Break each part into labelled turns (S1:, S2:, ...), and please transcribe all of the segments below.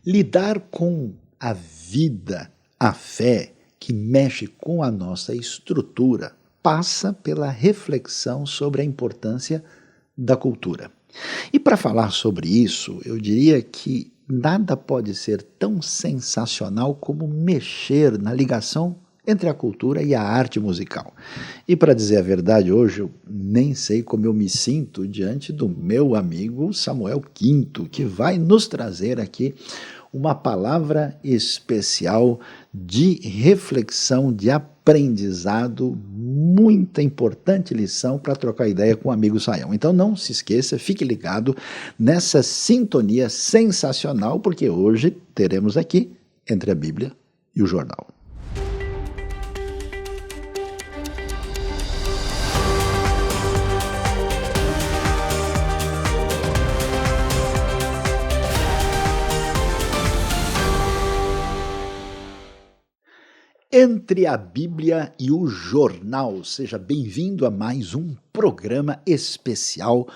S1: Lidar com a vida, a fé, que mexe com a nossa estrutura, passa pela reflexão sobre a importância da cultura. E para falar sobre isso, eu diria que nada pode ser tão sensacional como mexer na ligação entre a cultura e a arte musical. E para dizer a verdade, hoje eu nem sei como eu me sinto diante do meu amigo Samuel Quinto, que vai nos trazer aqui uma palavra especial de reflexão, de aprendizado, muita importante lição para trocar ideia com o amigo Saião. Então não se esqueça, fique ligado nessa sintonia sensacional, porque hoje teremos aqui Entre a Bíblia e o Jornal. Entre a Bíblia e o Jornal, seja bem-vindo a mais um programa especial,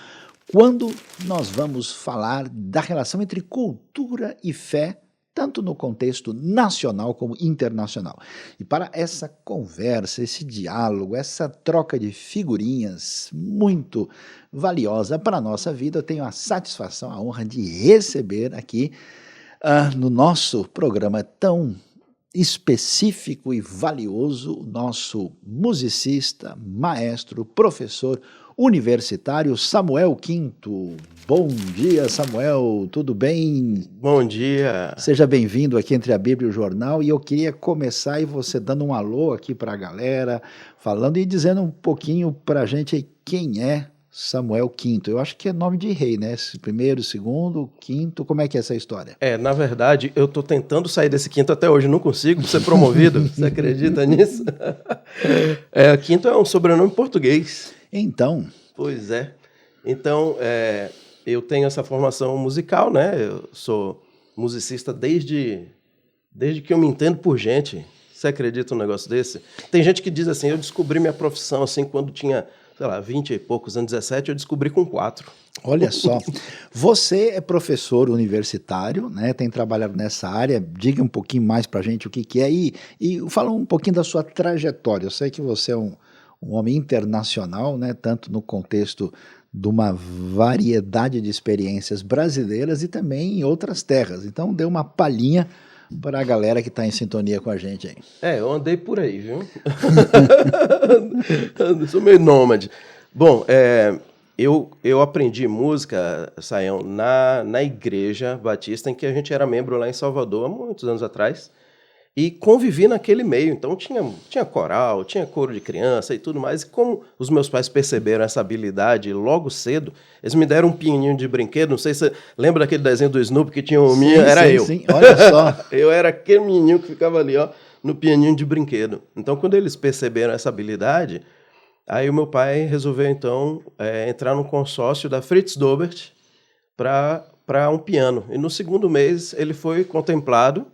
S1: quando nós vamos falar da relação entre cultura e fé, tanto no contexto nacional como internacional. E para essa conversa, esse diálogo, essa troca de figurinhas muito valiosa para a nossa vida, eu tenho a satisfação, a honra de receber aqui no nosso programa tão específico e valioso, nosso musicista, maestro, professor universitário, Samuel Quinto. Bom dia, Samuel, tudo bem?
S2: Bom dia.
S1: Seja bem-vindo aqui Entre a Bíblia e o Jornal, e eu queria começar e você dando um alô aqui para a galera, falando e dizendo um pouquinho para a gente aí quem é Samuel Quinto. Eu acho que é nome de rei, né? Primeiro, segundo, quinto, como é que é essa história?
S2: Na verdade, eu estou tentando sair desse quinto até hoje, não consigo ser promovido. Você acredita nisso? Quinto é um sobrenome português.
S1: Então.
S2: Pois é. Então, eu tenho essa formação musical, né? Eu sou musicista desde que eu me entendo por gente. Você acredita num negócio desse? Tem gente que diz assim, eu descobri minha profissão assim quando tinha, sei lá, 20 e poucos anos, 17, eu descobri com 4.
S1: Olha só, você é professor universitário, né? Tem trabalhado nessa área, diga um pouquinho mais pra gente o que é e fala um pouquinho da sua trajetória. Eu sei que você é um homem internacional, né? Tanto no contexto de uma variedade de experiências brasileiras e também em outras terras. Então dê uma palhinha para a galera que está em sintonia com a gente aí.
S2: Eu andei por aí, viu? Sou meio nômade. Bom, eu aprendi música, Saião, na Igreja Batista, em que a gente era membro lá em Salvador, há muitos anos atrás, e convivi naquele meio. Então tinha coral, tinha coro de criança e tudo mais. E como os meus pais perceberam essa habilidade logo cedo, eles me deram um pianinho de brinquedo. Não sei se você lembra daquele desenho do Snoopy que tinha um menino? Era eu.
S1: Sim, olha só.
S2: Eu era aquele menininho que ficava ali, ó, no pianinho de brinquedo. Então, quando eles perceberam essa habilidade, aí o meu pai resolveu, então, entrar no consórcio da Fritz Dobert para um piano. E no segundo mês ele foi contemplado.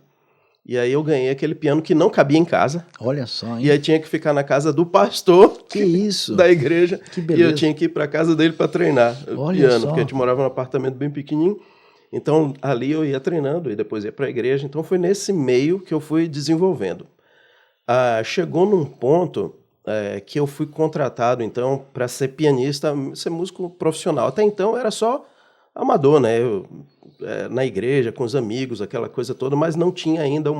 S2: E aí eu ganhei aquele piano que não cabia em casa.
S1: Olha só, hein?
S2: E aí tinha que ficar na casa do pastor
S1: isso?
S2: Da igreja.
S1: Que beleza.
S2: E eu tinha que ir para a casa dele para treinar o piano, porque a gente morava num apartamento bem pequenininho. Então ali eu ia treinando e depois ia para a igreja. Então foi nesse meio que eu fui desenvolvendo. Chegou num ponto que eu fui contratado então para ser pianista, ser músico profissional. Até então era só amador, né? Na igreja, com os amigos, aquela coisa toda, mas não tinha ainda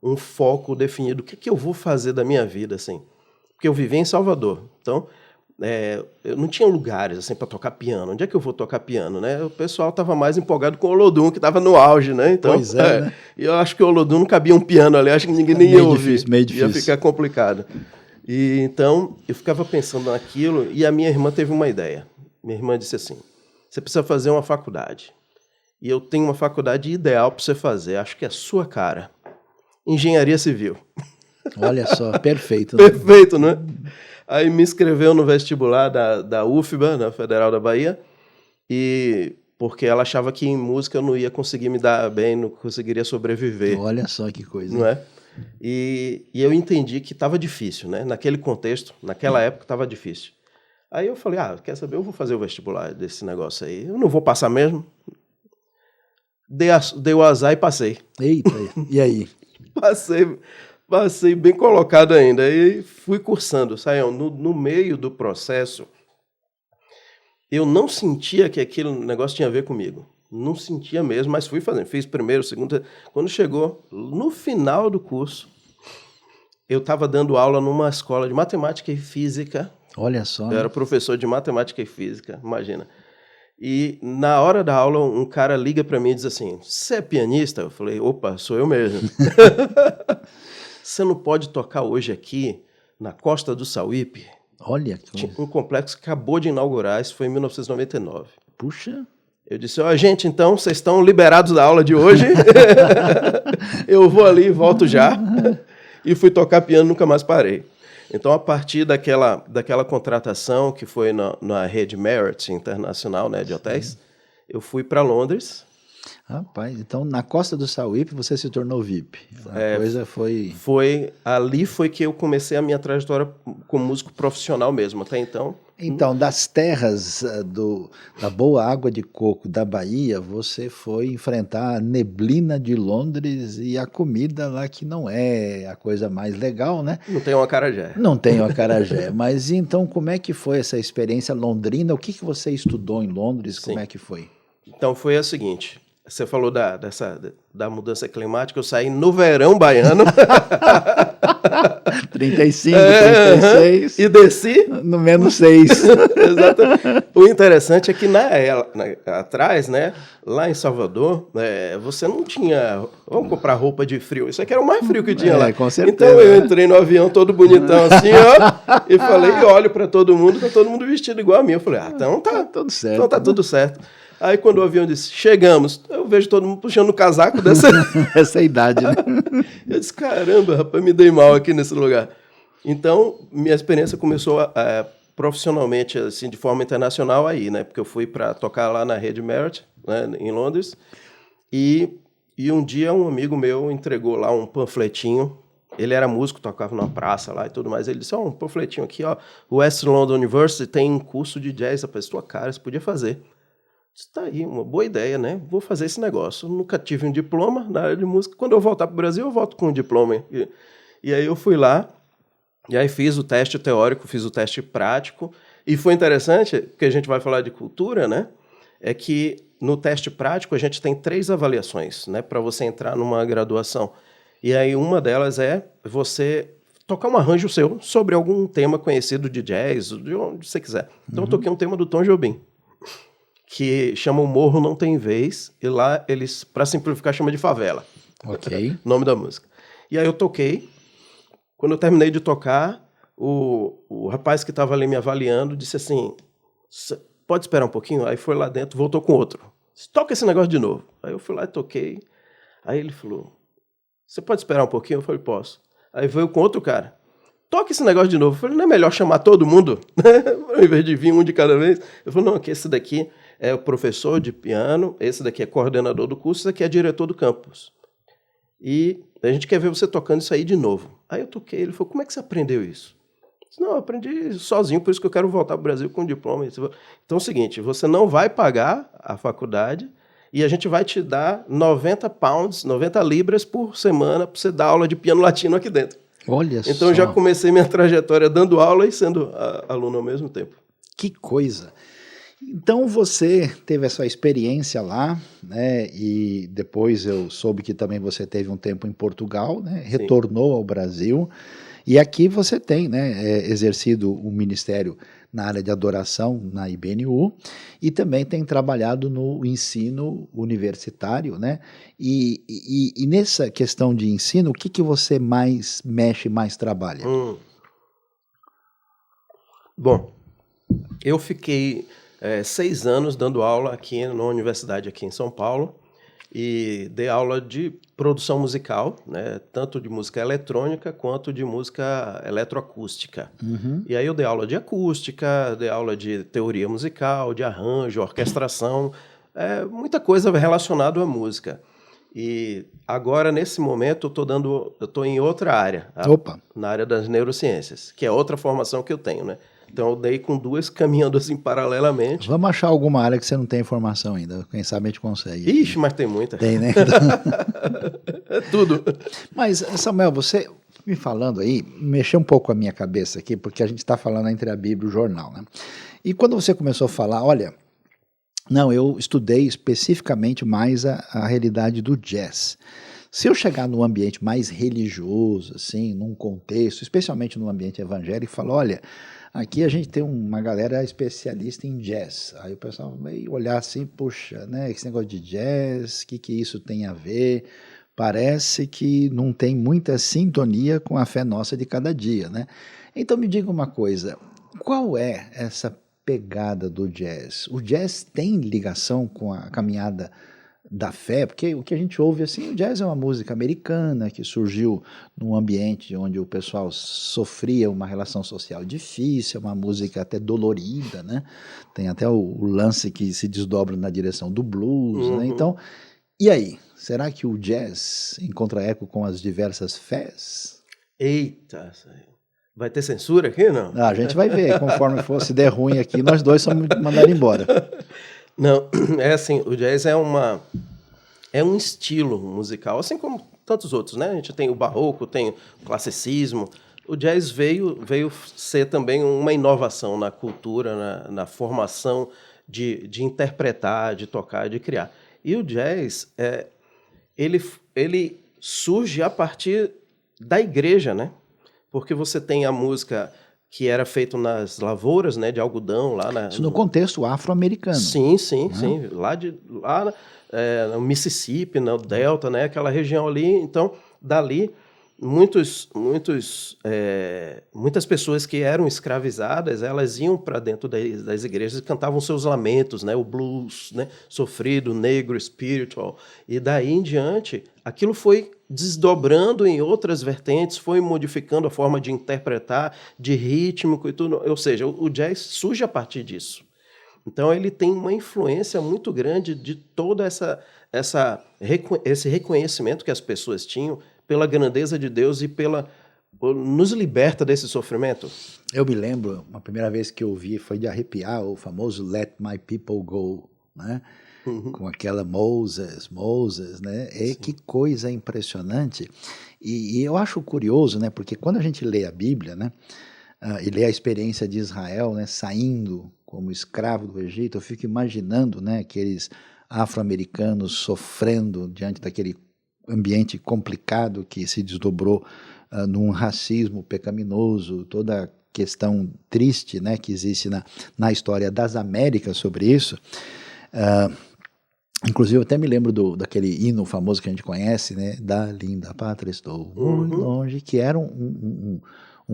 S2: um foco definido. O que eu vou fazer da minha vida, assim? Porque eu vivia em Salvador, então eu não tinha lugares assim para tocar piano. Onde é que eu vou tocar piano, né? O pessoal estava mais empolgado com o Olodum, que estava no auge, né? Então,
S1: pois é, né?
S2: E eu acho que o Olodum não cabia um piano ali, acho que ninguém nem ia ouvir.
S1: Meio difícil.
S2: Ia ficar complicado. E então eu ficava pensando naquilo e a minha irmã teve uma ideia. Minha irmã disse assim: você precisa fazer uma faculdade. E eu tenho uma faculdade ideal para você fazer, acho que é a sua cara. Engenharia Civil.
S1: Olha só, perfeito. Né?
S2: Perfeito, né? Aí me inscreveu no vestibular da UFBA, na Federal da Bahia, e porque ela achava que em música eu não ia conseguir me dar bem, não conseguiria sobreviver.
S1: Olha só que coisa.
S2: Não é? E eu entendi que estava difícil, né? Naquele contexto, naquela época estava difícil. Aí eu falei, quer saber, eu vou fazer o vestibular desse negócio aí. Eu não vou passar mesmo. dei o azar e passei.
S1: Eita, e aí?
S2: Passei bem colocado ainda. Aí fui cursando. Saião, no meio do processo, eu não sentia que aquele negócio tinha a ver comigo. Não sentia mesmo, mas fui fazendo. Fiz primeiro, segundo. Quando chegou no final do curso, eu estava dando aula numa escola de matemática e física.
S1: Olha só.
S2: Eu era professor de matemática e física, imagina. E na hora da aula, um cara liga para mim e diz assim, você é pianista? Eu falei, opa, sou eu mesmo. Você não pode tocar hoje aqui na Costa do Sauípe?
S1: Olha.
S2: Um complexo que acabou de inaugurar, isso foi em 1999.
S1: Puxa.
S2: Eu disse, gente, então, vocês estão liberados da aula de hoje. Eu vou ali e volto já. E fui tocar piano, nunca mais parei. Então, a partir daquela contratação que foi na rede Marriott Internacional, né, de hotéis, eu fui para Londres.
S1: Rapaz, então na Costa do Sauípe você se tornou VIP. A coisa foi...
S2: Ali foi que eu comecei a minha trajetória como músico profissional mesmo, até então.
S1: Então, das terras da boa água de coco da Bahia, você foi enfrentar a neblina de Londres e a comida lá que não é a coisa mais legal, né?
S2: Não tem um acarajé.
S1: Não tem um acarajé. Mas então, como é que foi essa experiência londrina? O que você estudou em Londres? Sim. Como é que foi?
S2: Então, foi a seguinte... Você falou da mudança climática, eu saí no verão baiano.
S1: 35, 36.
S2: E desci.
S1: No menos 6.
S2: Exatamente. O interessante é que atrás, né, lá em Salvador, você não tinha... Vamos comprar roupa de frio. Isso aqui era o mais frio que tinha lá.
S1: Com certeza.
S2: Então eu entrei no avião todo bonitão assim, ó, e falei, e olho para todo mundo, tá todo mundo vestido igual a mim. Eu falei, então tá tudo certo. Então tá tudo certo. Aí, quando o avião disse, chegamos, eu vejo todo mundo puxando o casaco dessa...
S1: Essa idade, né?
S2: Eu disse, caramba, rapaz, me dei mal aqui nesse lugar. Então, minha experiência começou profissionalmente, assim, de forma internacional aí, né? Porque eu fui para tocar lá na rede Marriott, né, em Londres, e um dia um amigo meu entregou lá um panfletinho. Ele era músico, tocava numa praça lá e tudo mais. Ele disse, um panfletinho aqui, ó, West London University tem um curso de jazz, rapaz, tua cara, você podia fazer. Está aí, uma boa ideia, né? Vou fazer esse negócio. Eu nunca tive um diploma na área de música. Quando eu voltar para o Brasil, eu volto com um diploma. E aí eu fui lá, e aí fiz o teste teórico, fiz o teste prático. E foi interessante, porque a gente vai falar de cultura, né? É que no teste prático a gente tem 3 avaliações, né? Para você entrar numa graduação. E aí uma delas é você tocar um arranjo seu sobre algum tema conhecido de jazz, de onde você quiser. Então eu toquei um tema do Tom Jobim, que chama O Morro Não Tem Vez, e lá eles, para simplificar, chamam de Favela.
S1: Ok.
S2: Nome da música. E aí eu toquei. Quando eu terminei de tocar, o rapaz que estava ali me avaliando disse assim, pode esperar um pouquinho? Aí foi lá dentro, voltou com outro. Toca esse negócio de novo. Aí eu fui lá e toquei. Aí ele falou, você pode esperar um pouquinho? Eu falei, posso. Aí veio com outro cara. Toca esse negócio de novo. Eu falei, não é melhor chamar todo mundo? Ao invés de vir um de cada vez? Eu falei, não, que esse daqui é o professor de piano, esse daqui é coordenador do curso, esse daqui é diretor do campus. E a gente quer ver você tocando isso aí de novo. Aí eu toquei, ele falou, como é que você aprendeu isso? Eu disse, não, eu aprendi sozinho, por isso que eu quero voltar para o Brasil com um diploma. Então é o seguinte, você não vai pagar a faculdade e a gente vai te dar 90 pounds, 90 libras por semana para você dar aula de piano latino aqui dentro.
S1: Olha só.
S2: Então eu já comecei minha trajetória dando aula e sendo aluno ao mesmo tempo.
S1: Que coisa! Então você teve essa experiência lá, né? E depois eu soube que também você teve um tempo em Portugal, né? Retornou ao Brasil. E aqui você tem, né, exercido o ministério na área de adoração na IBNU e também tem trabalhado no ensino universitário, né? E nessa questão de ensino, o que você mais mexe, mais trabalha?
S2: Bom, eu fiquei 6 anos dando aula aqui na universidade aqui em São Paulo e dei aula de produção musical, né, tanto de música eletrônica quanto de música eletroacústica. Uhum. E aí eu dei aula de acústica, dei aula de teoria musical, de arranjo, orquestração, muita coisa relacionada à música. E agora, nesse momento, eu estou em outra área, na área das neurociências, que é outra formação que eu tenho, né? Então eu dei com duas caminhando assim paralelamente.
S1: Vamos achar alguma área que você não tem informação ainda. Quem sabe a gente consegue.
S2: Ixi, mas tem muita.
S1: Tem, né?
S2: É tudo.
S1: Mas, Samuel, você me falando aí, mexeu um pouco a minha cabeça aqui, porque a gente está falando entre a Bíblia e o jornal, né? E quando você começou a falar, olha, não, eu estudei especificamente mais a realidade do jazz. Se eu chegar num ambiente mais religioso, assim, num contexto, especialmente num ambiente evangélico, e falar, olha, aqui a gente tem uma galera especialista em jazz. Aí o pessoal vai olhar assim, puxa, né, esse negócio de jazz, o que isso tem a ver? Parece que não tem muita sintonia com a fé nossa de cada dia, né? Então me diga uma coisa, qual é essa pegada do jazz? O jazz tem ligação com a caminhada da fé? Porque o que a gente ouve assim, o jazz é uma música americana que surgiu num ambiente onde o pessoal sofria uma relação social difícil, é uma música até dolorida, né? Tem até o lance que se desdobra na direção do blues, né? Então, e aí? Será que o jazz encontra eco com as diversas fés?
S2: Eita, vai ter censura aqui, não?
S1: A gente vai ver, conforme for, se der ruim aqui, nós dois somos mandados embora.
S2: Não, é assim, o jazz é um estilo musical, assim como tantos outros, né? A gente tem o barroco, tem o classicismo. O jazz veio ser também uma inovação na cultura, na formação de interpretar, de tocar, de criar. E o jazz, ele surge a partir da igreja, né? Porque você tem a música que era feita nas lavouras, né, de algodão lá
S1: isso no contexto afro-americano.
S2: Sim. Lá no Mississippi, no Delta, né, aquela região ali. Então, dali muitas pessoas que eram escravizadas, elas iam para dentro das igrejas e cantavam seus lamentos, né, o blues, né, sofrido, negro, spiritual. E daí em diante, aquilo foi desdobrando em outras vertentes, foi modificando a forma de interpretar, de ritmo e tudo. Ou seja, o jazz surge a partir disso. Então ele tem uma influência muito grande de todo esse reconhecimento que as pessoas tinham pela grandeza de Deus e nos liberta desse sofrimento.
S1: Eu me lembro, a primeira vez que eu ouvi foi de arrepiar o famoso Let My People Go, né? Com aquela Moses, né? E que coisa impressionante. E eu acho curioso, né? Porque quando a gente lê a Bíblia, né? E lê a experiência de Israel, né? Saindo como escravo do Egito, eu fico imaginando, né? Aqueles afro-americanos sofrendo diante daquele ambiente complicado que se desdobrou num racismo pecaminoso, toda a questão triste, né? Que existe na história das Américas sobre isso. Inclusive, eu até me lembro daquele hino famoso que a gente conhece, né? Da linda pátria estou muito longe, que era um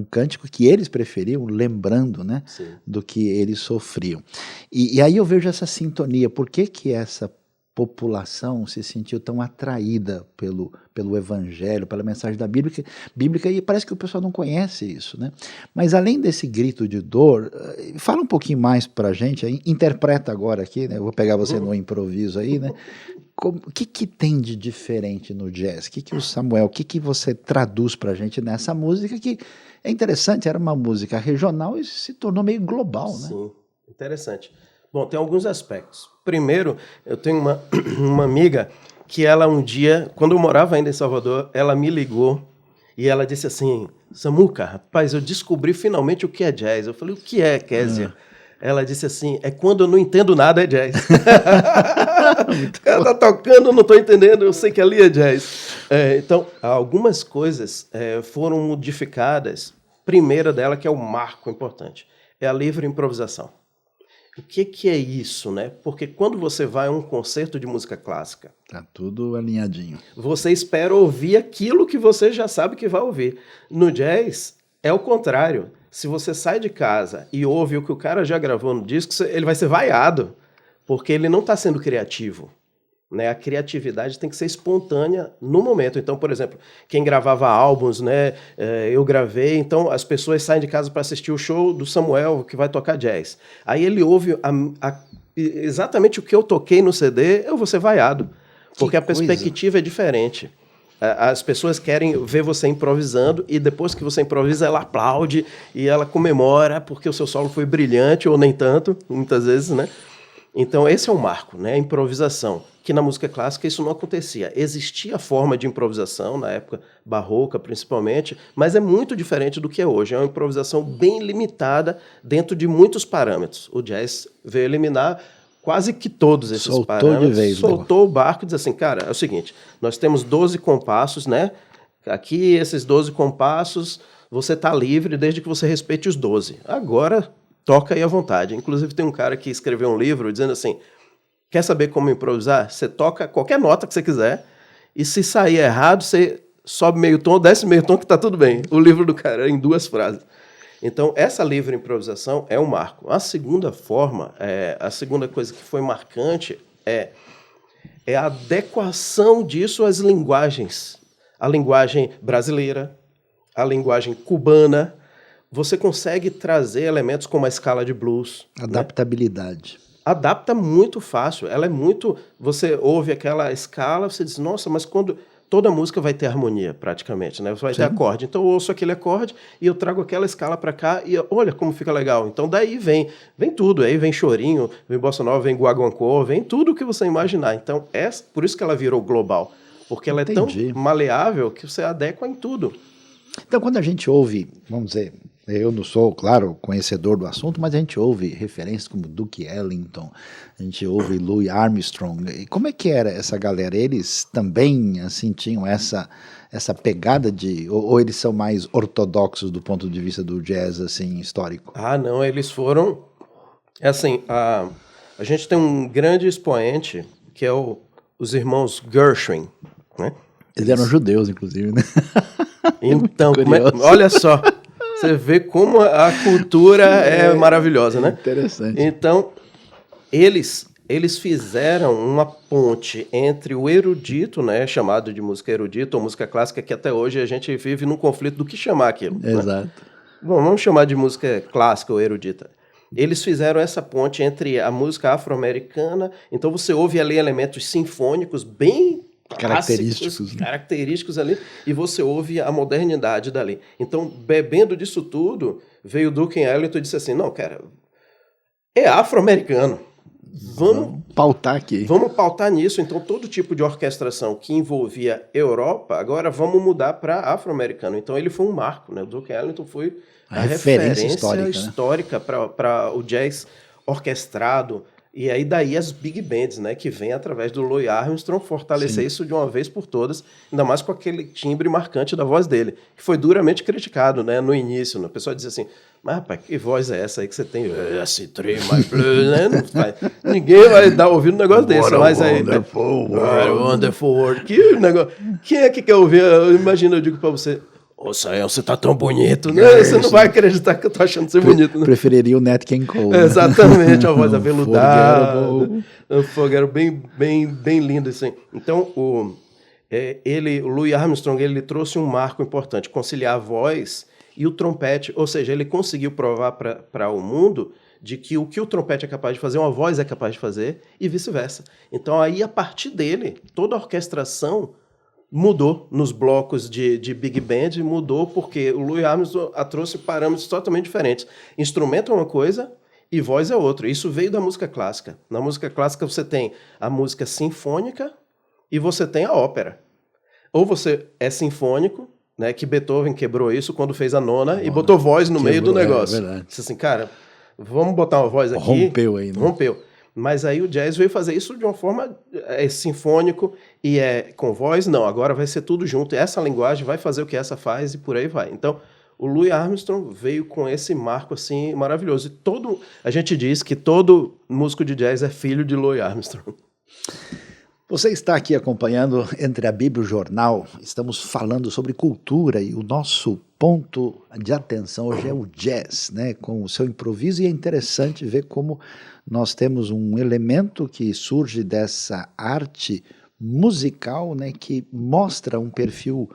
S1: cântico que eles preferiam, lembrando, né? Do que eles sofriam. E aí eu vejo essa sintonia. Por que essa população se sentiu tão atraída pelo evangelho, pela mensagem da bíblica, e parece que o pessoal não conhece isso, né? Mas além desse grito de dor, fala um pouquinho mais pra gente, interpreta agora aqui, né? Eu vou pegar você no improviso aí, né? O que tem de diferente no jazz? O Samuel, o que você traduz pra gente nessa música que é interessante, era uma música regional e se tornou meio global, né?
S2: Sim, interessante. Bom, tem alguns aspectos. Primeiro, eu tenho uma amiga que ela um dia, quando eu morava ainda em Salvador, ela me ligou e ela disse assim, Samuca, rapaz, eu descobri finalmente o que é jazz. Eu falei, o que é, Kézia? Ela disse assim, é quando eu não entendo nada é jazz. O cara tá tocando, eu não estou entendendo, eu sei que ali é jazz. Então, algumas coisas foram modificadas. Primeira dela, que é o marco importante, é a livre improvisação. O que é isso, né? Porque quando você vai a um concerto de música clássica...
S1: Tá tudo alinhadinho.
S2: Você espera ouvir aquilo que você já sabe que vai ouvir. No jazz, é o contrário. Se você sai de casa e ouve o que o cara já gravou no disco, ele vai ser vaiado, porque ele não está sendo criativo. Né? A criatividade tem que ser espontânea no momento. Então, por exemplo, quem gravava álbuns, né? Eu gravei, então as pessoas saem de casa para assistir o show do Samuel, que vai tocar jazz. Aí ele ouve exatamente o que eu toquei no CD, eu vou ser vaiado, porque a perspectiva é diferente. As pessoas querem ver você improvisando e depois que você improvisa, ela aplaude e ela comemora porque o seu solo foi brilhante ou nem tanto, muitas vezes, né? Então, esse é o marco, né? A improvisação, que na música clássica isso não acontecia. Existia a forma de improvisação, na época barroca principalmente, mas é muito diferente do que é hoje. É uma improvisação bem limitada dentro de muitos parâmetros. O jazz veio eliminar quase que todos esses parâmetros.
S1: De vez,
S2: soltou o barco e diz assim, cara, é o seguinte, nós temos 12 compassos, né? Aqui, esses 12 compassos, você está livre desde que você respeite os 12. Agora, toca aí à vontade. Inclusive, tem um cara que escreveu um livro dizendo assim, quer saber como improvisar? Você toca qualquer nota que você quiser e se sair errado, você sobe meio tom, desce meio tom que está tudo bem. O livro do cara, em 2 frases. Então, essa livre improvisação é um marco. A segunda forma, a segunda coisa que foi marcante é a adequação disso às linguagens. A linguagem brasileira, a linguagem cubana. Você consegue trazer elementos como a escala de blues.
S1: Adaptabilidade.
S2: Né? Adapta muito fácil. Ela é muito... Você ouve aquela escala, você diz, nossa, mas quando... Toda música vai ter harmonia, praticamente, né? Você vai ter acorde. Então, eu ouço aquele acorde e eu trago aquela escala para cá e olha como fica legal. Então, daí vem tudo. Aí vem chorinho, vem bossa nova, vem guaguancó, vem tudo o que você imaginar. Então, por isso que ela virou global. Porque ela é tão maleável que você adequa em tudo.
S1: Então, quando a gente ouve, vamos dizer... Eu não sou, claro, conhecedor do assunto, mas a gente ouve referências como Duke Ellington, a gente ouve Louis Armstrong. E como é que era essa galera? Eles também, assim, tinham essa pegada de... Ou eles são mais ortodoxos do ponto de vista do jazz, assim, histórico?
S2: Ah, não, eles foram... Assim, a gente tem um grande expoente, que é os irmãos Gershwin, né?
S1: Eles eram judeus, inclusive, né?
S2: Então, olha só... Você vê como a cultura é maravilhosa, né?
S1: Interessante.
S2: Então, eles fizeram uma ponte entre o erudito, né, chamado de música erudita ou música clássica, que até hoje a gente vive num conflito do que chamar aquilo.
S1: Exato.
S2: Né? Bom, vamos chamar de música clássica ou erudita. Eles fizeram essa ponte entre a música afro-americana, então você ouve ali elementos sinfônicos bem... característicos ali, e você ouve a modernidade dali. Então, bebendo disso tudo, veio o Duke Ellington e disse assim, não, cara, é afro-americano. Vamos
S1: pautar aqui.
S2: Vamos pautar nisso. Então, todo tipo de orquestração que envolvia Europa, agora vamos mudar para afro-americano. Então, ele foi um marco, né? O Duke Ellington foi a referência histórica, né? para o jazz orquestrado. E aí daí as big bands, né, que vem através do Louis Armstrong fortalecer isso de uma vez por todas, ainda mais com aquele timbre marcante da voz dele, que foi duramente criticado, né, no início. Né? O pessoal dizia assim, mas rapaz, que voz é essa aí que você tem? Esse trem mais blue, né? Ninguém vai dar ouvido um negócio desse. Mas aí, wonderful world. Que negócio. Quem é que quer ouvir? Imagina, eu digo pra você, ô, Sael, você tá tão bonito, né? Você não vai acreditar que eu tô achando você bonito, né?
S1: Preferiria o Nat King Cole.
S2: Né? Exatamente, a voz aveludada. Um fogueiro bem lindo, assim. Então, o Louis Armstrong, ele trouxe um marco importante, conciliar a voz e o trompete. Ou seja, ele conseguiu provar para o mundo de que o trompete é capaz de fazer, uma voz é capaz de fazer, e vice-versa. Então, aí, a partir dele, toda a orquestração mudou nos blocos de Big Band, mudou porque o Louis Armstrong trouxe parâmetros totalmente diferentes. Instrumento é uma coisa e voz é outra. Isso veio da música clássica. Na música clássica você tem a música sinfônica e você tem a ópera. Ou você é sinfônico, né, que Beethoven quebrou isso quando fez a nona e botou voz no meio do negócio. Disse assim, cara, vamos botar uma voz aqui.
S1: Rompeu aí, né?
S2: Rompeu. Mas aí o jazz veio fazer isso de uma forma sinfônico e com voz, não, agora vai ser tudo junto. Essa linguagem vai fazer o que essa faz e por aí vai. Então, o Louis Armstrong veio com esse marco assim maravilhoso. E a gente diz que todo músico de jazz é filho de Louis Armstrong.
S1: Você está aqui acompanhando Entre a Bíblia e o Jornal. Estamos falando sobre cultura e o nosso ponto de atenção hoje é o jazz, né, com o seu improviso, e é interessante ver como nós temos um elemento que surge dessa arte musical, né, que mostra um perfil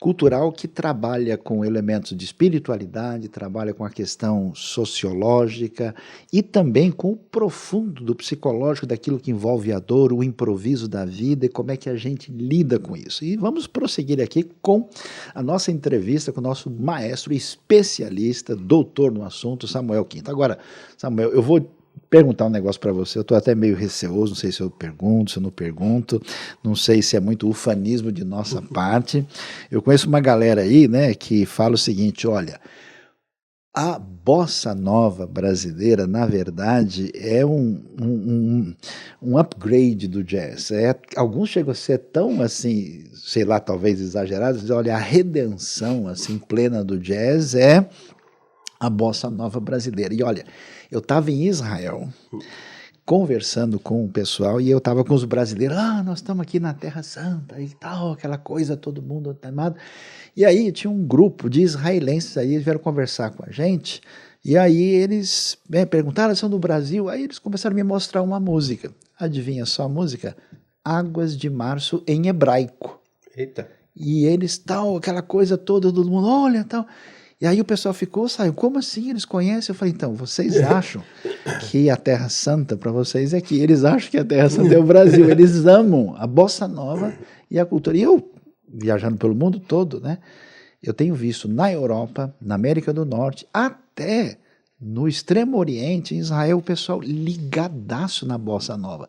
S1: cultural que trabalha com elementos de espiritualidade, trabalha com a questão sociológica e também com o profundo do psicológico daquilo que envolve a dor, o improviso da vida e como é que a gente lida com isso. E vamos prosseguir aqui com a nossa entrevista com o nosso maestro especialista, doutor no assunto, Samuel Quinto. Agora, Samuel, eu vou perguntar um negócio para você, eu estou até meio receoso, não sei se eu pergunto, se eu não pergunto, não sei se é muito ufanismo de nossa parte. Eu conheço uma galera aí, né, que fala o seguinte, olha, a bossa nova brasileira, na verdade, é um upgrade do jazz. Alguns chegam a ser tão, assim, sei lá, talvez exagerados, olha, a redenção, assim, plena do jazz é a bossa nova brasileira. E olha, eu estava em Israel conversando com o pessoal e eu estava com os brasileiros, nós estamos aqui na Terra Santa e tal, aquela coisa, todo mundo animado. E aí tinha um grupo de israelenses aí, eles vieram conversar com a gente, e aí eles perguntaram, são do Brasil? Aí eles começaram a me mostrar uma música. Adivinha só a música? Águas de Março em hebraico.
S2: Eita.
S1: E eles, tal, aquela coisa toda, todo mundo, olha, tal... E aí o pessoal saiu, como assim? Eles conhecem? Eu falei, então, vocês acham que a Terra Santa para vocês é aqui? Eles acham que a Terra Santa é o Brasil. Eles amam a bossa nova e a cultura. E eu, viajando pelo mundo todo, né? Eu tenho visto na Europa, na América do Norte, até no Extremo Oriente, em Israel, o pessoal ligadaço na bossa nova.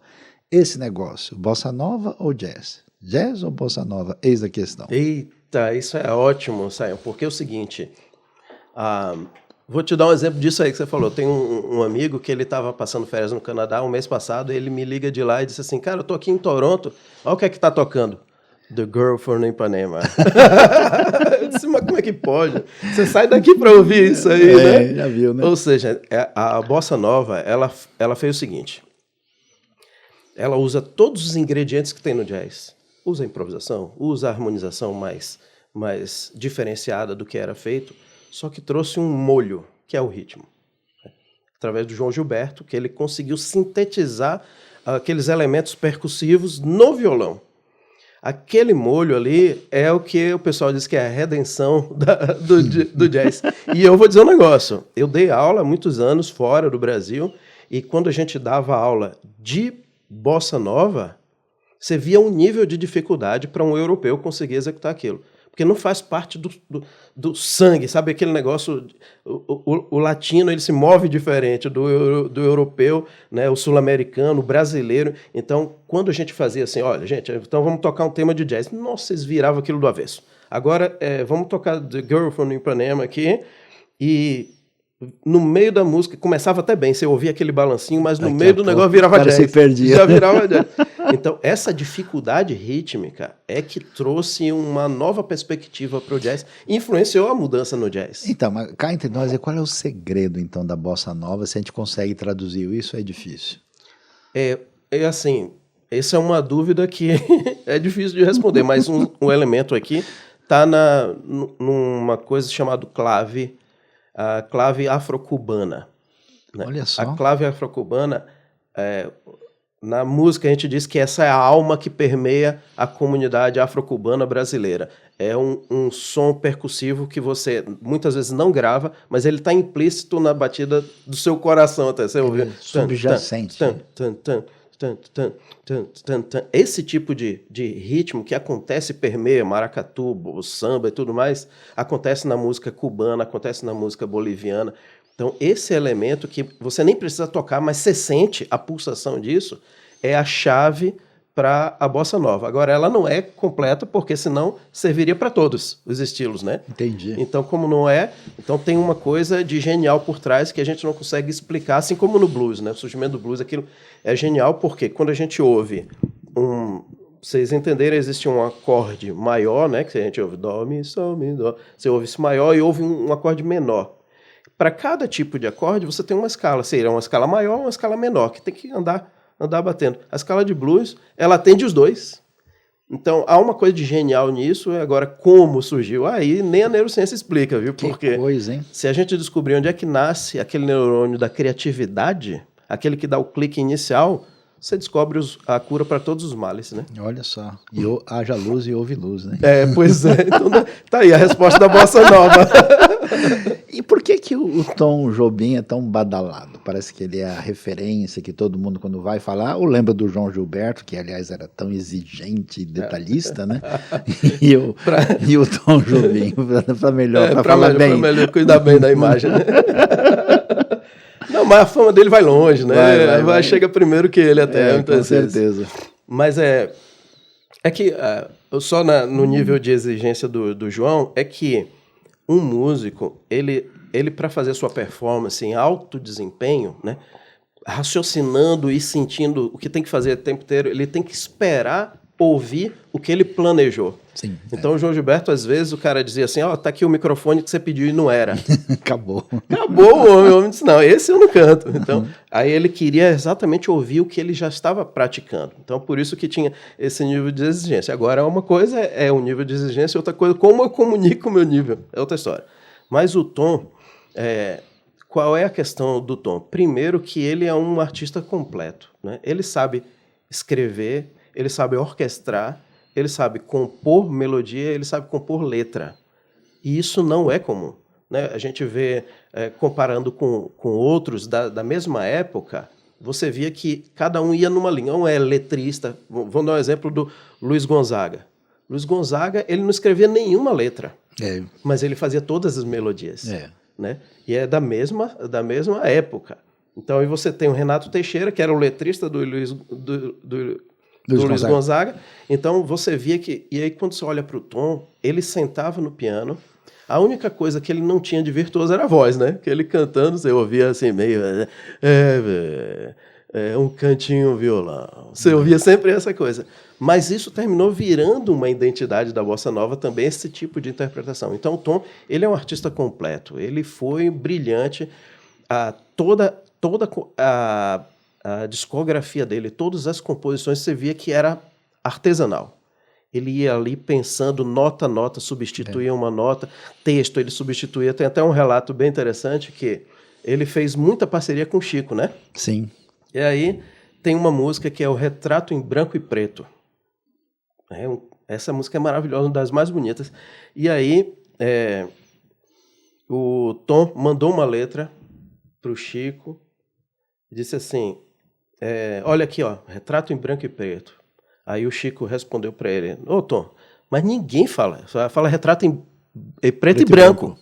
S1: Esse negócio, bossa nova ou jazz? Jazz ou bossa nova? Eis a questão.
S2: Eita, isso é ótimo, Sayão, porque é o seguinte... vou te dar um exemplo disso aí que você falou. Tem um amigo que ele estava passando férias no Canadá um mês passado, ele me liga de lá e disse assim, cara, eu tô aqui em Toronto, olha o que é que tá tocando. The Girl from Ipanema. Eu disse, mas como é que pode? Você sai daqui para ouvir isso aí, né?
S1: Já viu, né?
S2: Ou seja, a bossa nova, ela fez o seguinte, ela usa todos os ingredientes que tem no jazz. Usa a improvisação, usa a harmonização mais diferenciada do que era feito, só que trouxe um molho, que é o ritmo. Através do João Gilberto, que ele conseguiu sintetizar aqueles elementos percussivos no violão. Aquele molho ali é o que o pessoal diz que é a redenção do jazz. E eu vou dizer um negócio, eu dei aula há muitos anos fora do Brasil, e quando a gente dava aula de bossa nova, você via um nível de dificuldade para um europeu conseguir executar aquilo. Porque não faz parte do sangue, sabe? Aquele negócio, o latino ele se move diferente do europeu, né? O sul-americano, o brasileiro. Então, quando a gente fazia assim, olha, gente, então vamos tocar um tema de jazz. Nossa, eles viravam aquilo do avesso. Agora, vamos tocar The Girl from Ipanema aqui, e no meio da música, começava até bem, você ouvia aquele balancinho, mas no meio do negócio virava jazz.
S1: Se perdia.
S2: Já virava jazz. Então, essa dificuldade rítmica é que trouxe uma nova perspectiva para o jazz e influenciou a mudança no jazz.
S1: Então, mas cá entre nós, qual é o segredo, então, da bossa nova? Se a gente consegue traduzir isso, é difícil.
S2: É assim, essa é uma dúvida que é difícil de responder, mas um elemento aqui está numa coisa chamada clave, a clave afro-cubana. Né?
S1: Olha só.
S2: A clave afro-cubana, na música a gente diz que essa é a alma que permeia a comunidade afro-cubana brasileira. É um som percussivo que você muitas vezes não grava, mas ele está implícito na batida do seu coração até. Você ouviu?
S1: Subjacente.
S2: Esse tipo de ritmo que acontece, permeia maracatu, o samba e tudo mais, acontece na música cubana, acontece na música boliviana. Então, esse elemento que você nem precisa tocar, mas você sente a pulsação disso, é a chave para a bossa nova. Agora, ela não é completa, porque senão serviria para todos os estilos, né?
S1: Entendi.
S2: Então, como não é, então tem uma coisa de genial por trás que a gente não consegue explicar, assim como no blues, né? O surgimento do blues, aquilo é genial porque quando a gente ouve vocês entenderem, existe um acorde maior, né? Que a gente ouve dó, mi, sol, mi, dó. Você ouve esse maior e ouve um acorde menor. Para cada tipo de acorde, você tem uma escala. Seria uma escala maior ou uma escala menor, que tem que andar batendo. A escala de blues, ela atende os dois. Então, há uma coisa de genial nisso. Agora, como surgiu? Aí nem a neurociência explica, viu? Porque
S1: que coisa, hein?
S2: Se a gente descobrir onde é que nasce aquele neurônio da criatividade, aquele que dá o clique inicial, você descobre a cura para todos os males, né?
S1: Olha só, e haja luz e houve luz, né?
S2: Pois é, então tá aí a resposta da bossa nova.
S1: E por que o Tom Jobim é tão badalado? Parece que ele é a referência que todo mundo, quando vai falar, ou lembra do João Gilberto, que aliás era tão exigente e detalhista, né? E o Tom Jobim, para falar bem.
S2: Para melhor cuidar bem da imagem, né? Não, mas a fama dele vai longe, né? Vai. Chega primeiro que ele até, muitas vezes. Com certeza. Mas é que, só no nível de exigência do João, é que um músico, ele para fazer sua performance em alto desempenho, né, raciocinando e sentindo o que tem que fazer o tempo inteiro, ele tem que esperar ouvir o que ele planejou.
S1: Sim,
S2: então, o João Gilberto, às vezes, o cara dizia assim, tá aqui o microfone que você pediu e não era.
S1: Acabou
S2: o homem disse, não, esse eu não canto. Então, aí ele queria exatamente ouvir o que ele já estava praticando. Então, por isso que tinha esse nível de exigência. Agora, uma coisa é o nível de exigência, outra coisa, como eu comunico o meu nível, é outra história. Mas o Tom, qual é a questão do Tom? Primeiro que ele é um artista completo, né? Ele sabe escrever, ele sabe orquestrar, ele sabe compor melodia, ele sabe compor letra. E isso não é comum, né? A gente vê, comparando com outros da mesma época, você via que cada um ia numa linha. Um é letrista. Vamos dar um exemplo do Luiz Gonzaga. Luiz Gonzaga, ele não escrevia nenhuma letra, mas ele fazia todas as melodias. Né? E é da mesma época. Então, aí você tem o Renato Teixeira, que era o letrista do Luiz Gonzaga. Então, você via que... E aí, quando você olha para o Tom, ele sentava no piano. A única coisa que ele não tinha de virtuoso era a voz, né? Que ele cantando, você ouvia assim, meio... um cantinho violão. Você ouvia sempre essa coisa. Mas isso terminou virando uma identidade da bossa nova também, esse tipo de interpretação. Então, o Tom, ele é um artista completo. Ele foi brilhante. Toda a discografia dele, todas as composições, você via que era artesanal. Ele ia ali pensando nota a nota, substituía uma nota, texto, ele substituía. Tem até um relato bem interessante que ele fez muita parceria com o Chico, né?
S1: Sim.
S2: E aí tem uma música que é o Retrato em Branco e Preto. Essa música é maravilhosa, uma das mais bonitas. E aí o Tom mandou uma letra para o Chico e disse assim, olha aqui, ó, Retrato em Branco e Preto. Aí o Chico respondeu para ele, Tom, mas ninguém fala retrato em preto e branco.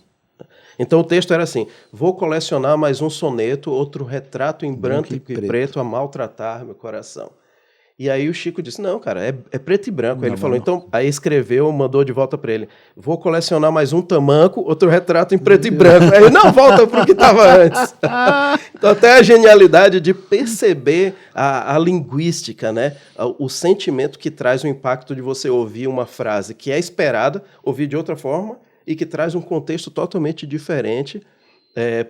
S2: Então o texto era assim, vou colecionar mais um soneto, outro retrato em branco e preto a maltratar meu coração. E aí o Chico disse, não, cara, é preto e branco. Aí ele falou, então, aí escreveu, mandou de volta para ele, vou colecionar mais um tamanco, outro retrato em preto e branco. Aí não, volta para o que estava antes. Então até a genialidade de perceber a linguística, né? O sentimento que traz o impacto de você ouvir uma frase que é esperada, ouvir de outra forma, e que traz um contexto totalmente diferente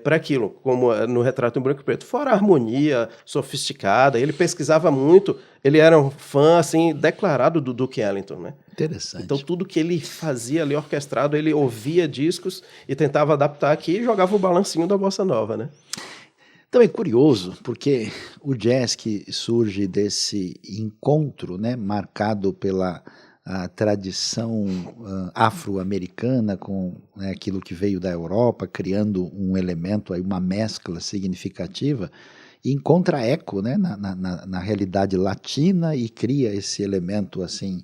S2: para aquilo, como no Retrato em Branco e Preto. Fora a harmonia sofisticada, ele pesquisava muito, ele era um fã assim, declarado do Duke Ellington, né?
S1: Interessante.
S2: Então tudo que ele fazia ali orquestrado, ele ouvia discos e tentava adaptar aqui e jogava o balancinho da bossa nova, né?
S1: Então é curioso, porque o jazz que surge desse encontro, né, marcado pela a tradição afro-americana com aquilo que veio da Europa, criando um elemento, aí, uma mescla significativa, e encontra eco, né, na realidade latina e cria esse elemento assim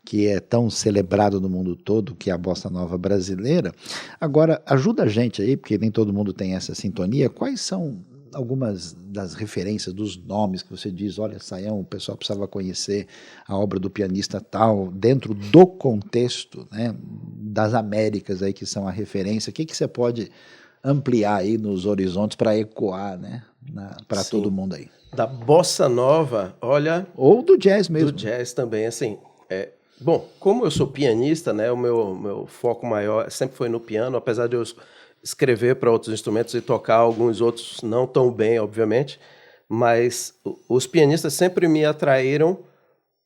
S1: que é tão celebrado no mundo todo, que é a bossa nova brasileira. Agora, ajuda a gente aí, porque nem todo mundo tem essa sintonia, quais são algumas das referências, dos nomes que você diz, olha, Sayão, o pessoal precisava conhecer a obra do pianista tal, dentro do contexto, né, das Américas aí que são a referência, o que você pode ampliar aí nos horizontes para ecoar, né, para todo mundo aí?
S2: Da bossa nova, olha...
S1: Ou do jazz mesmo.
S2: Do jazz também, assim... Bom, como eu sou pianista, né, o meu foco maior sempre foi no piano, apesar de eu escrever para outros instrumentos e tocar alguns outros não tão bem, obviamente, mas os pianistas sempre me atraíram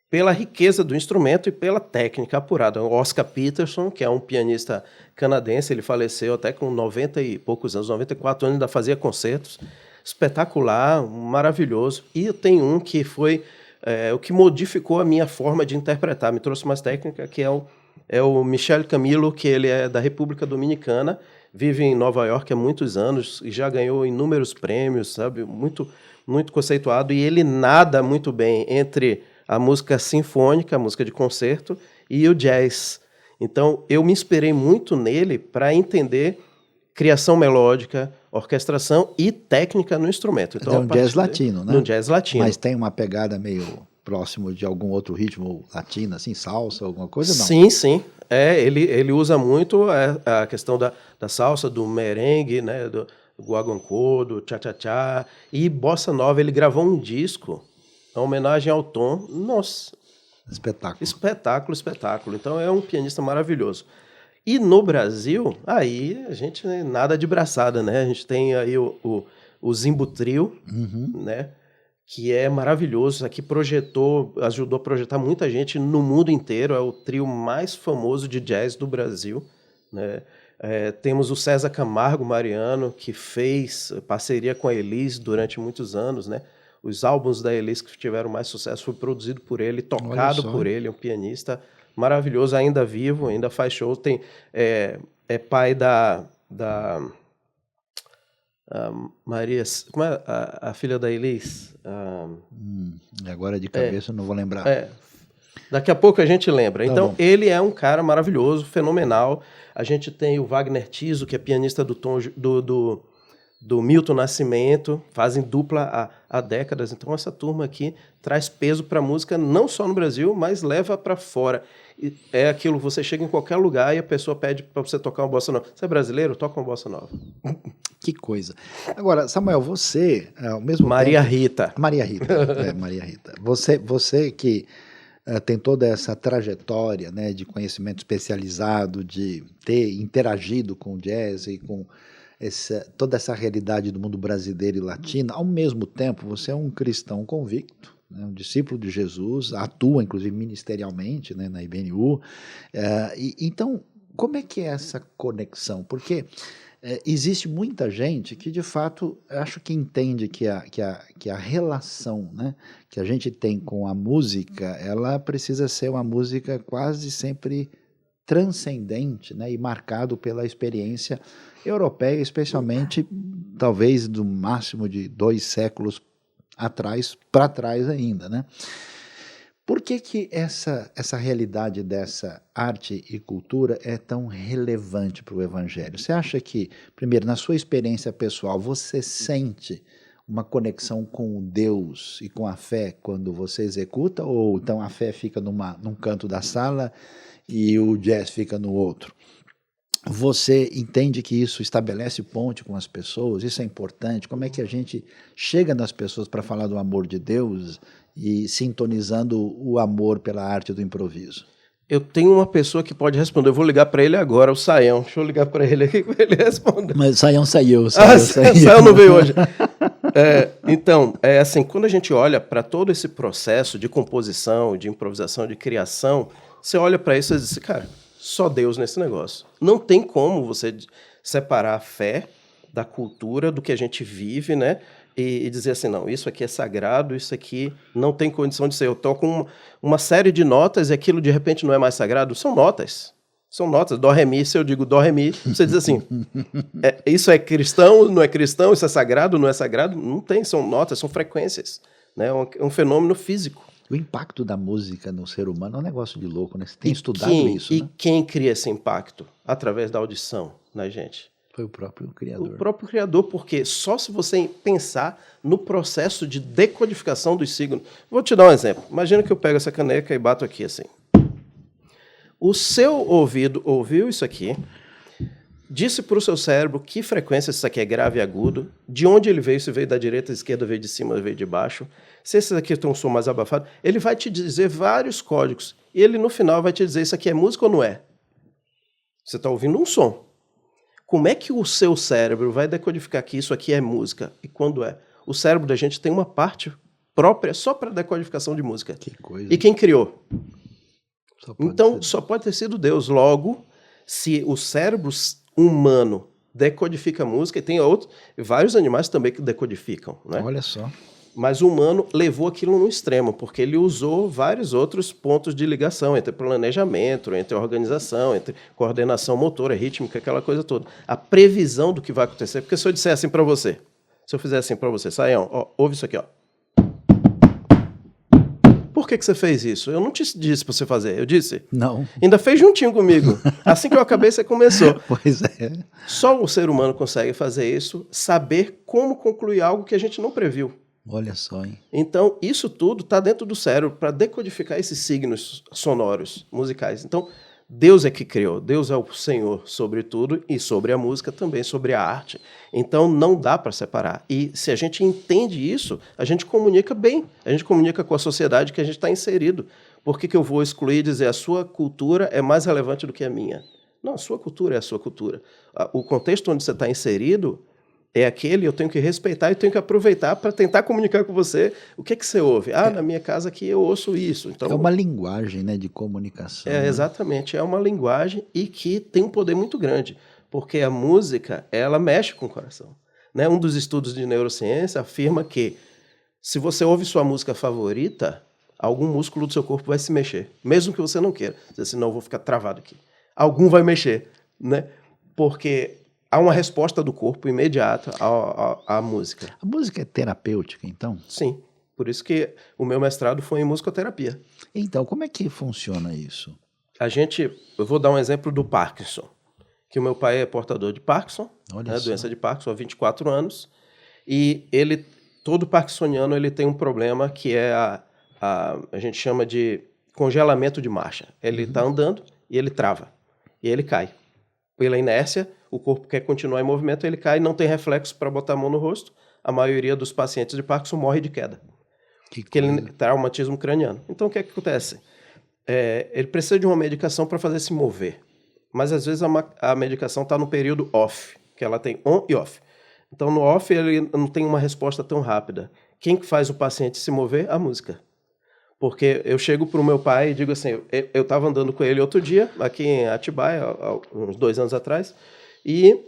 S2: pela riqueza do instrumento e pela técnica apurada. O Oscar Peterson, que é um pianista canadense, ele faleceu até com 90 e poucos anos, 94 anos, ainda fazia concertos. espetacular, maravilhoso. E tem um que foi o que modificou a minha forma de interpretar, me trouxe mais técnica, que é o Michel Camilo, que ele é da República Dominicana, vive em Nova York há muitos anos e já ganhou inúmeros prêmios, sabe? Muito, muito conceituado. E ele nada muito bem entre a música sinfônica, a música de concerto, e o jazz. Então, eu me inspirei muito nele para entender criação melódica, orquestração e técnica no instrumento.
S1: Então, é um jazz latino, né?
S2: Um jazz latino.
S1: Mas tem uma pegada meio próximo de algum outro ritmo latino, assim, salsa, alguma coisa, não?
S2: Sim, sim. Ele usa muito a questão da salsa, do merengue, né, do guaguancó, do cha-cha-cha. E bossa nova, ele gravou um disco, uma homenagem ao Tom. Nossa!
S1: Espetáculo.
S2: Espetáculo, espetáculo. Então, é um pianista maravilhoso. E no Brasil, aí a gente nada de braçada, né? A gente tem aí o Zimbo Trio, né? Que é maravilhoso. Aqui ajudou a projetar muita gente no mundo inteiro. É o trio mais famoso de jazz do Brasil, né? Temos o César Camargo Mariano, que fez parceria com a Elis durante muitos anos, né? Os álbuns da Elis que tiveram mais sucesso foi produzido por ele, tocado por ele, é um pianista maravilhoso, ainda vivo, ainda faz show. É pai da Maria, como é a filha da Elis?
S1: Agora de cabeça eu não vou lembrar.
S2: Daqui a pouco a gente lembra. Então, ele é um cara maravilhoso, fenomenal. A gente tem o Wagner Tiso, que é pianista do Milton Nascimento, fazem dupla há décadas. Então, essa turma aqui traz peso para a música, não só no Brasil, mas leva para fora. E é aquilo, você chega em qualquer lugar e a pessoa pede para você tocar uma bossa nova. Você é brasileiro? Toca uma bossa nova.
S1: Que coisa. Agora, Samuel, você, ao mesmo
S2: Maria
S1: tempo...
S2: Rita.
S1: Maria Rita. Você que tem toda essa trajetória, né, de conhecimento especializado, de ter interagido com o jazz e com toda essa realidade do mundo brasileiro e latino, ao mesmo tempo você é um cristão convicto, né, um discípulo de Jesus, atua inclusive ministerialmente, né, na IBNU. Então, como é que é essa conexão? Porque existe muita gente que de fato acho que entende que a relação, né, que a gente tem com a música, ela precisa ser uma música quase sempre transcendente, né, e marcado pela experiência europeia, especialmente talvez do máximo de 2 séculos atrás, para trás ainda, né? Por que essa realidade dessa arte e cultura é tão relevante para o Evangelho? Você acha que, primeiro, na sua experiência pessoal, você sente uma conexão com Deus e com a fé quando você executa, ou então a fé fica num canto da sala e o jazz fica no outro? Você entende que isso estabelece ponte com as pessoas? Isso é importante? Como é que a gente chega nas pessoas para falar do amor de Deus e sintonizando o amor pela arte do improviso?
S2: Eu tenho uma pessoa que pode responder. Eu vou ligar para ele agora, o Saião. Deixa eu ligar para ele aqui para ele responder.
S1: Mas o Saião saiu.
S2: O Saião não veio hoje. Então, assim, quando a gente olha para todo esse processo de composição, de improvisação, de criação, você olha para isso e diz, cara, só Deus nesse negócio. Não tem como você separar a fé da cultura, do que a gente vive, né? E dizer assim, não, isso aqui é sagrado, isso aqui não tem condição de ser. Eu toco uma série de notas e aquilo de repente não é mais sagrado. São notas. São notas. Dó, ré, mi. Se eu digo dó, ré, mi, você diz assim, isso é cristão, não é cristão, isso é sagrado, não é sagrado? Não tem, são notas, são frequências. Né? É um fenômeno físico.
S1: O impacto da música no ser humano é um negócio de louco, né? Você tem estudado isso, né?
S2: E quem cria esse impacto? Através da audição, né, gente?
S1: Foi o próprio Criador.
S2: O próprio Criador, porque só se você pensar no processo de decodificação dos signos... Vou te dar um exemplo. Imagina que eu pego essa caneca e bato aqui assim. O seu ouvido ouviu isso aqui, disse para o seu cérebro que frequência isso aqui é grave e agudo, de onde ele veio, se veio da direita, da esquerda, veio de cima, veio de baixo, se esse aqui tem um som mais abafado, ele vai te dizer vários códigos, e ele no final vai te dizer isso aqui é música ou não é? Você está ouvindo um som. Como é que o seu cérebro vai decodificar que isso aqui é música e quando é? O cérebro da gente tem uma parte própria só para decodificação de música.
S1: Que coisa.
S2: E quem criou? Então, só pode ter sido Deus. Logo, se o cérebro humano decodifica a música, e tem vários animais também que decodificam, né?
S1: Olha só.
S2: Mas o humano levou aquilo no extremo, porque ele usou vários outros pontos de ligação entre planejamento, entre organização, entre coordenação motora, rítmica, aquela coisa toda. A previsão do que vai acontecer. Porque se eu disser assim para você, se eu fizer assim para você, Saião, ó, ouve isso aqui, ó. Por que você fez isso? Eu não te disse para você fazer, eu disse?
S1: Não.
S2: Ainda fez juntinho comigo. Assim que eu acabei, você começou.
S1: Pois é.
S2: Só o ser humano consegue fazer isso, saber como concluir algo que a gente não previu.
S1: Olha só, hein?
S2: Então, isso tudo está dentro do cérebro para decodificar esses signos sonoros, musicais. Então, Deus é que criou, Deus é o Senhor sobre tudo e sobre a música também, sobre a arte. Então, não dá para separar. E se a gente entende isso, a gente comunica bem, a gente comunica com a sociedade que a gente está inserido. Por que eu vou excluir e dizer a sua cultura é mais relevante do que a minha? Não, a sua cultura é a sua cultura. O contexto onde você está inserido é aquele, eu tenho que respeitar e tenho que aproveitar para tentar comunicar com você o que você ouve. Na minha casa aqui eu ouço isso. Então,
S1: é uma linguagem, né, de comunicação.
S2: Né? Exatamente, é uma linguagem e que tem um poder muito grande, porque a música, ela mexe com o coração. Né? Um dos estudos de neurociência afirma que se você ouve sua música favorita, algum músculo do seu corpo vai se mexer, mesmo que você não queira. Dizer assim, não, eu vou ficar travado aqui. Algum vai mexer, né? Porque há uma resposta do corpo imediata à música.
S1: A música é terapêutica, então?
S2: Sim. Por isso que o meu mestrado foi em musicoterapia.
S1: Então, como é que funciona isso?
S2: Eu vou dar um exemplo do Parkinson. Que o meu pai é portador de Parkinson, né, doença de Parkinson há 24 anos. E todo parkinsoniano, ele tem um problema que é a gente chama de congelamento de marcha. Ele está andando e ele trava. E ele cai. Pela inércia, o corpo quer continuar em movimento, ele cai, não tem reflexo para botar a mão no rosto. A maioria dos pacientes de Parkinson morre de queda. Porque ele tem traumatismo craniano. Então, o que acontece? Ele precisa de uma medicação para fazer se mover. Mas, às vezes, a medicação está no período off, que ela tem on e off. Então, no off, ele não tem uma resposta tão rápida. Quem que faz o paciente se mover? A música. Porque eu chego para o meu pai e digo assim, eu estava andando com ele outro dia, aqui em Atibaia, uns 2 anos atrás, e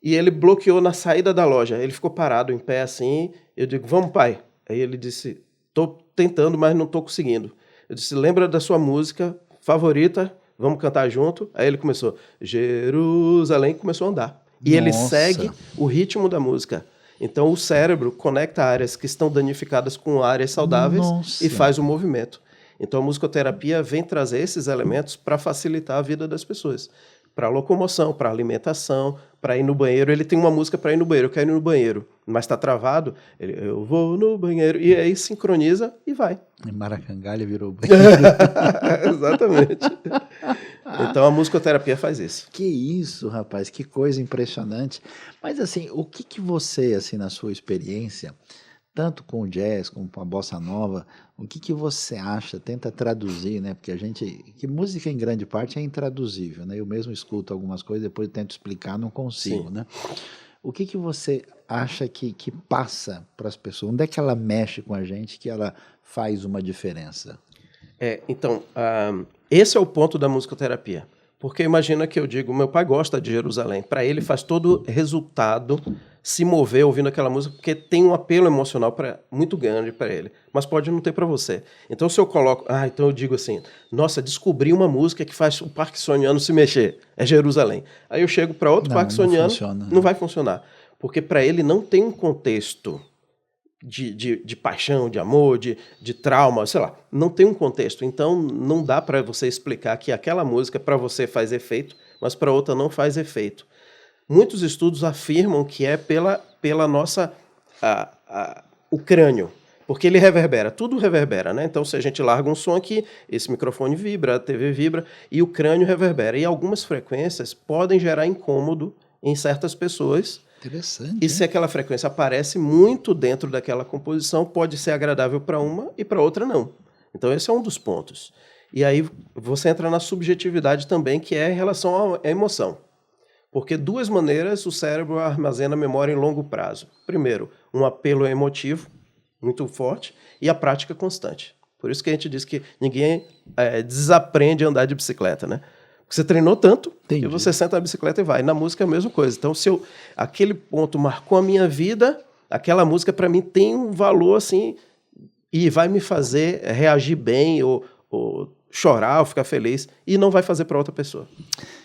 S2: ele bloqueou na saída da loja. Ele ficou parado em pé assim, eu digo, vamos, pai. Aí ele disse, estou tentando, mas não estou conseguindo. Eu disse, lembra da sua música favorita? Vamos cantar junto? Aí ele começou, Jerusalém, começou a andar. E ele segue o ritmo da música. Então, o cérebro conecta áreas que estão danificadas com áreas saudáveis e faz o movimento. Então, a musicoterapia vem trazer esses elementos para facilitar a vida das pessoas. Para locomoção, para alimentação, para ir no banheiro. Ele tem uma música para ir no banheiro, eu quero ir no banheiro. Mas está travado, eu vou no banheiro. E aí sincroniza e vai.
S1: E Maracangalha virou banheiro.
S2: Exatamente. Então a musicoterapia faz isso.
S1: Que isso, rapaz, que coisa impressionante. Mas assim, o que você, assim, na sua experiência, tanto com o jazz como com a bossa nova, o que você acha, tenta traduzir, né? Porque que música em grande parte é intraduzível, né? Eu mesmo escuto algumas coisas, depois eu tento explicar, não consigo,
S2: Sim.
S1: Né? O que você acha que passa para as pessoas? Onde é que ela mexe com a gente que ela faz uma diferença?
S2: Então, esse é o ponto da musicoterapia. Porque imagina que eu digo, meu pai gosta de Jerusalém. Para ele faz todo resultado se mover ouvindo aquela música, porque tem um apelo emocional muito grande para ele. Mas pode não ter para você. Então, se eu coloco... então eu digo assim, nossa, descobri uma música que faz o parkinsoniano se mexer. É Jerusalém. Aí eu chego para outro parkinsoniano, não vai funcionar. Porque para ele não tem um contexto de paixão, de amor, de trauma, sei lá, não tem um contexto. Então, não dá para você explicar que aquela música para você faz efeito, mas para outra não faz efeito. Muitos estudos afirmam que é pela nossa... o crânio, porque ele reverbera, tudo reverbera, né? Então, se a gente larga um som aqui, esse microfone vibra, a TV vibra, e o crânio reverbera. E algumas frequências podem gerar incômodo em certas pessoas.
S1: Interessante.
S2: E se aquela frequência aparece muito dentro daquela composição, pode ser agradável para uma e para outra não. Então esse é um dos pontos. E aí você entra na subjetividade também, que é em relação à emoção. Porque 2 maneiras o cérebro armazena memória em longo prazo. Primeiro, um apelo emotivo muito forte e a prática constante. Por isso que a gente diz que ninguém desaprende a andar de bicicleta, né? Você treinou tanto
S1: Entendi.
S2: que você senta na bicicleta e vai. Na música é a mesma coisa. Então, se aquele ponto marcou a minha vida, aquela música para mim tem um valor assim e vai me fazer reagir bem ou chorar ou ficar feliz e não vai fazer para outra pessoa.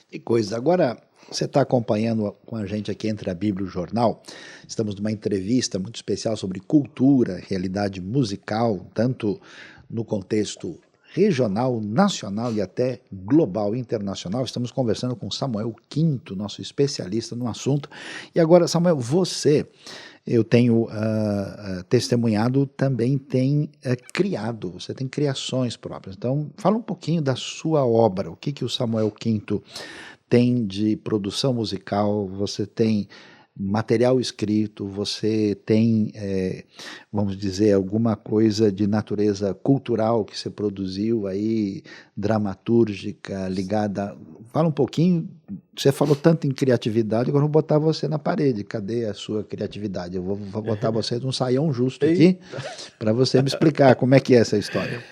S1: Que coisa. Agora, você está acompanhando com a gente aqui Entre a Bíblia e o Jornal. Estamos numa entrevista muito especial sobre cultura, realidade musical, tanto no contexto regional, nacional e até global, internacional. Estamos conversando com Samuel Quinto, nosso especialista no assunto. E agora, Samuel, eu tenho testemunhado, também tem criado, você tem criações próprias. Então, fala um pouquinho da sua obra, o que o Samuel Quinto tem de produção musical, você tem material escrito, você tem, vamos dizer, alguma coisa de natureza cultural que você produziu aí, dramatúrgica, ligada... Fala um pouquinho, você falou tanto em criatividade, agora eu vou botar você na parede, cadê a sua criatividade? Eu vou botar você num saião justo aqui, para você me explicar como é que é essa história.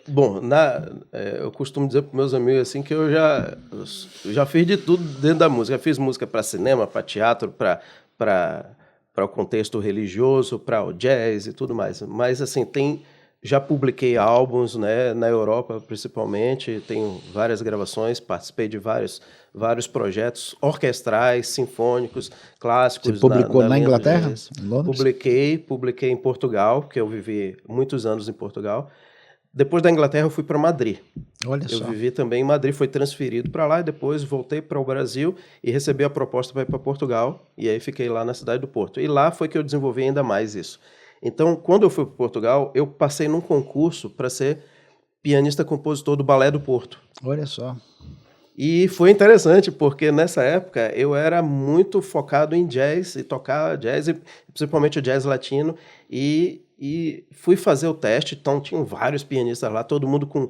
S2: Bom, eu costumo dizer para meus amigos assim que eu já fiz de tudo dentro da música. Eu fiz música para cinema, para teatro, para o contexto religioso, para o jazz e tudo mais. Mas assim, já publiquei álbuns, né, na Europa principalmente, tenho várias gravações, participei de vários projetos orquestrais, sinfônicos, clássicos.
S1: Você publicou na Inglaterra?
S2: Em Londres? Publiquei em Portugal, porque eu vivi muitos anos em Portugal. Depois da Inglaterra eu fui para Madrid.
S1: Olha só.
S2: Eu vivi também em Madrid, fui transferido para lá e depois voltei para o Brasil e recebi a proposta para ir para Portugal e aí fiquei lá na cidade do Porto. E lá foi que eu desenvolvi ainda mais isso. Então, quando eu fui para Portugal, eu passei num concurso para ser pianista-compositor do Balé do Porto.
S1: Olha só.
S2: E foi interessante, porque nessa época eu era muito focado em jazz e tocar jazz, principalmente o jazz latino, e fui fazer o teste. Então tinham vários pianistas lá, todo mundo com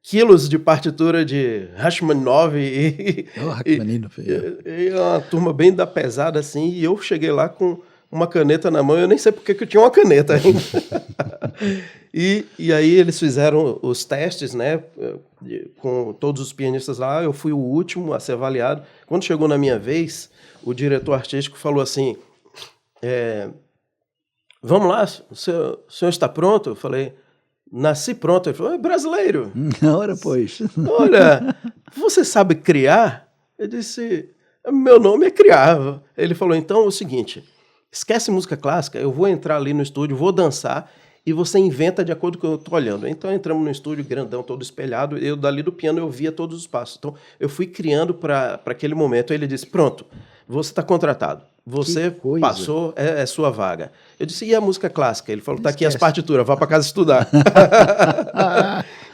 S2: quilos de partitura de Rachmaninoff e uma turma bem da pesada assim, e eu cheguei lá com uma caneta na mão, eu nem sei porque que eu tinha uma caneta ainda. E aí eles fizeram os testes, né, com todos os pianistas lá, eu fui o último a ser avaliado. Quando chegou na minha vez, o diretor artístico falou assim, vamos lá, o senhor está pronto? Eu falei, nasci pronto. Ele falou, é brasileiro.
S1: Ora, pois.
S2: Olha, você sabe criar? Eu disse, meu nome é criar. Ele falou, então é o seguinte, esquece música clássica, eu vou entrar ali no estúdio, vou dançar e você inventa de acordo com o que eu estou olhando. Então entramos no estúdio grandão, todo espelhado, eu dali do piano eu via todos os passos. Então eu fui criando para aquele momento. Aí ele disse, pronto, você está contratado. Você passou, é sua vaga. Eu disse, e a música clássica? Ele falou, está aqui as partituras, vá para casa estudar.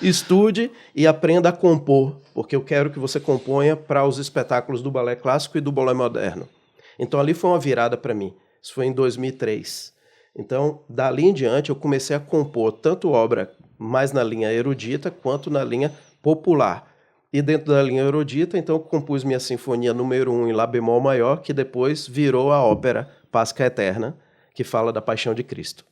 S2: Estude e aprenda a compor, porque eu quero que você componha para os espetáculos do balé clássico e do balé moderno. Então ali foi uma virada para mim. Isso foi em 2003. Então, dali em diante, eu comecei a compor tanto obra mais na linha erudita quanto na linha popular. E dentro da linha erudita, então, eu compus minha sinfonia número 1 em Lá bemol maior, que depois virou a ópera Páscoa Eterna, que fala da Paixão de Cristo.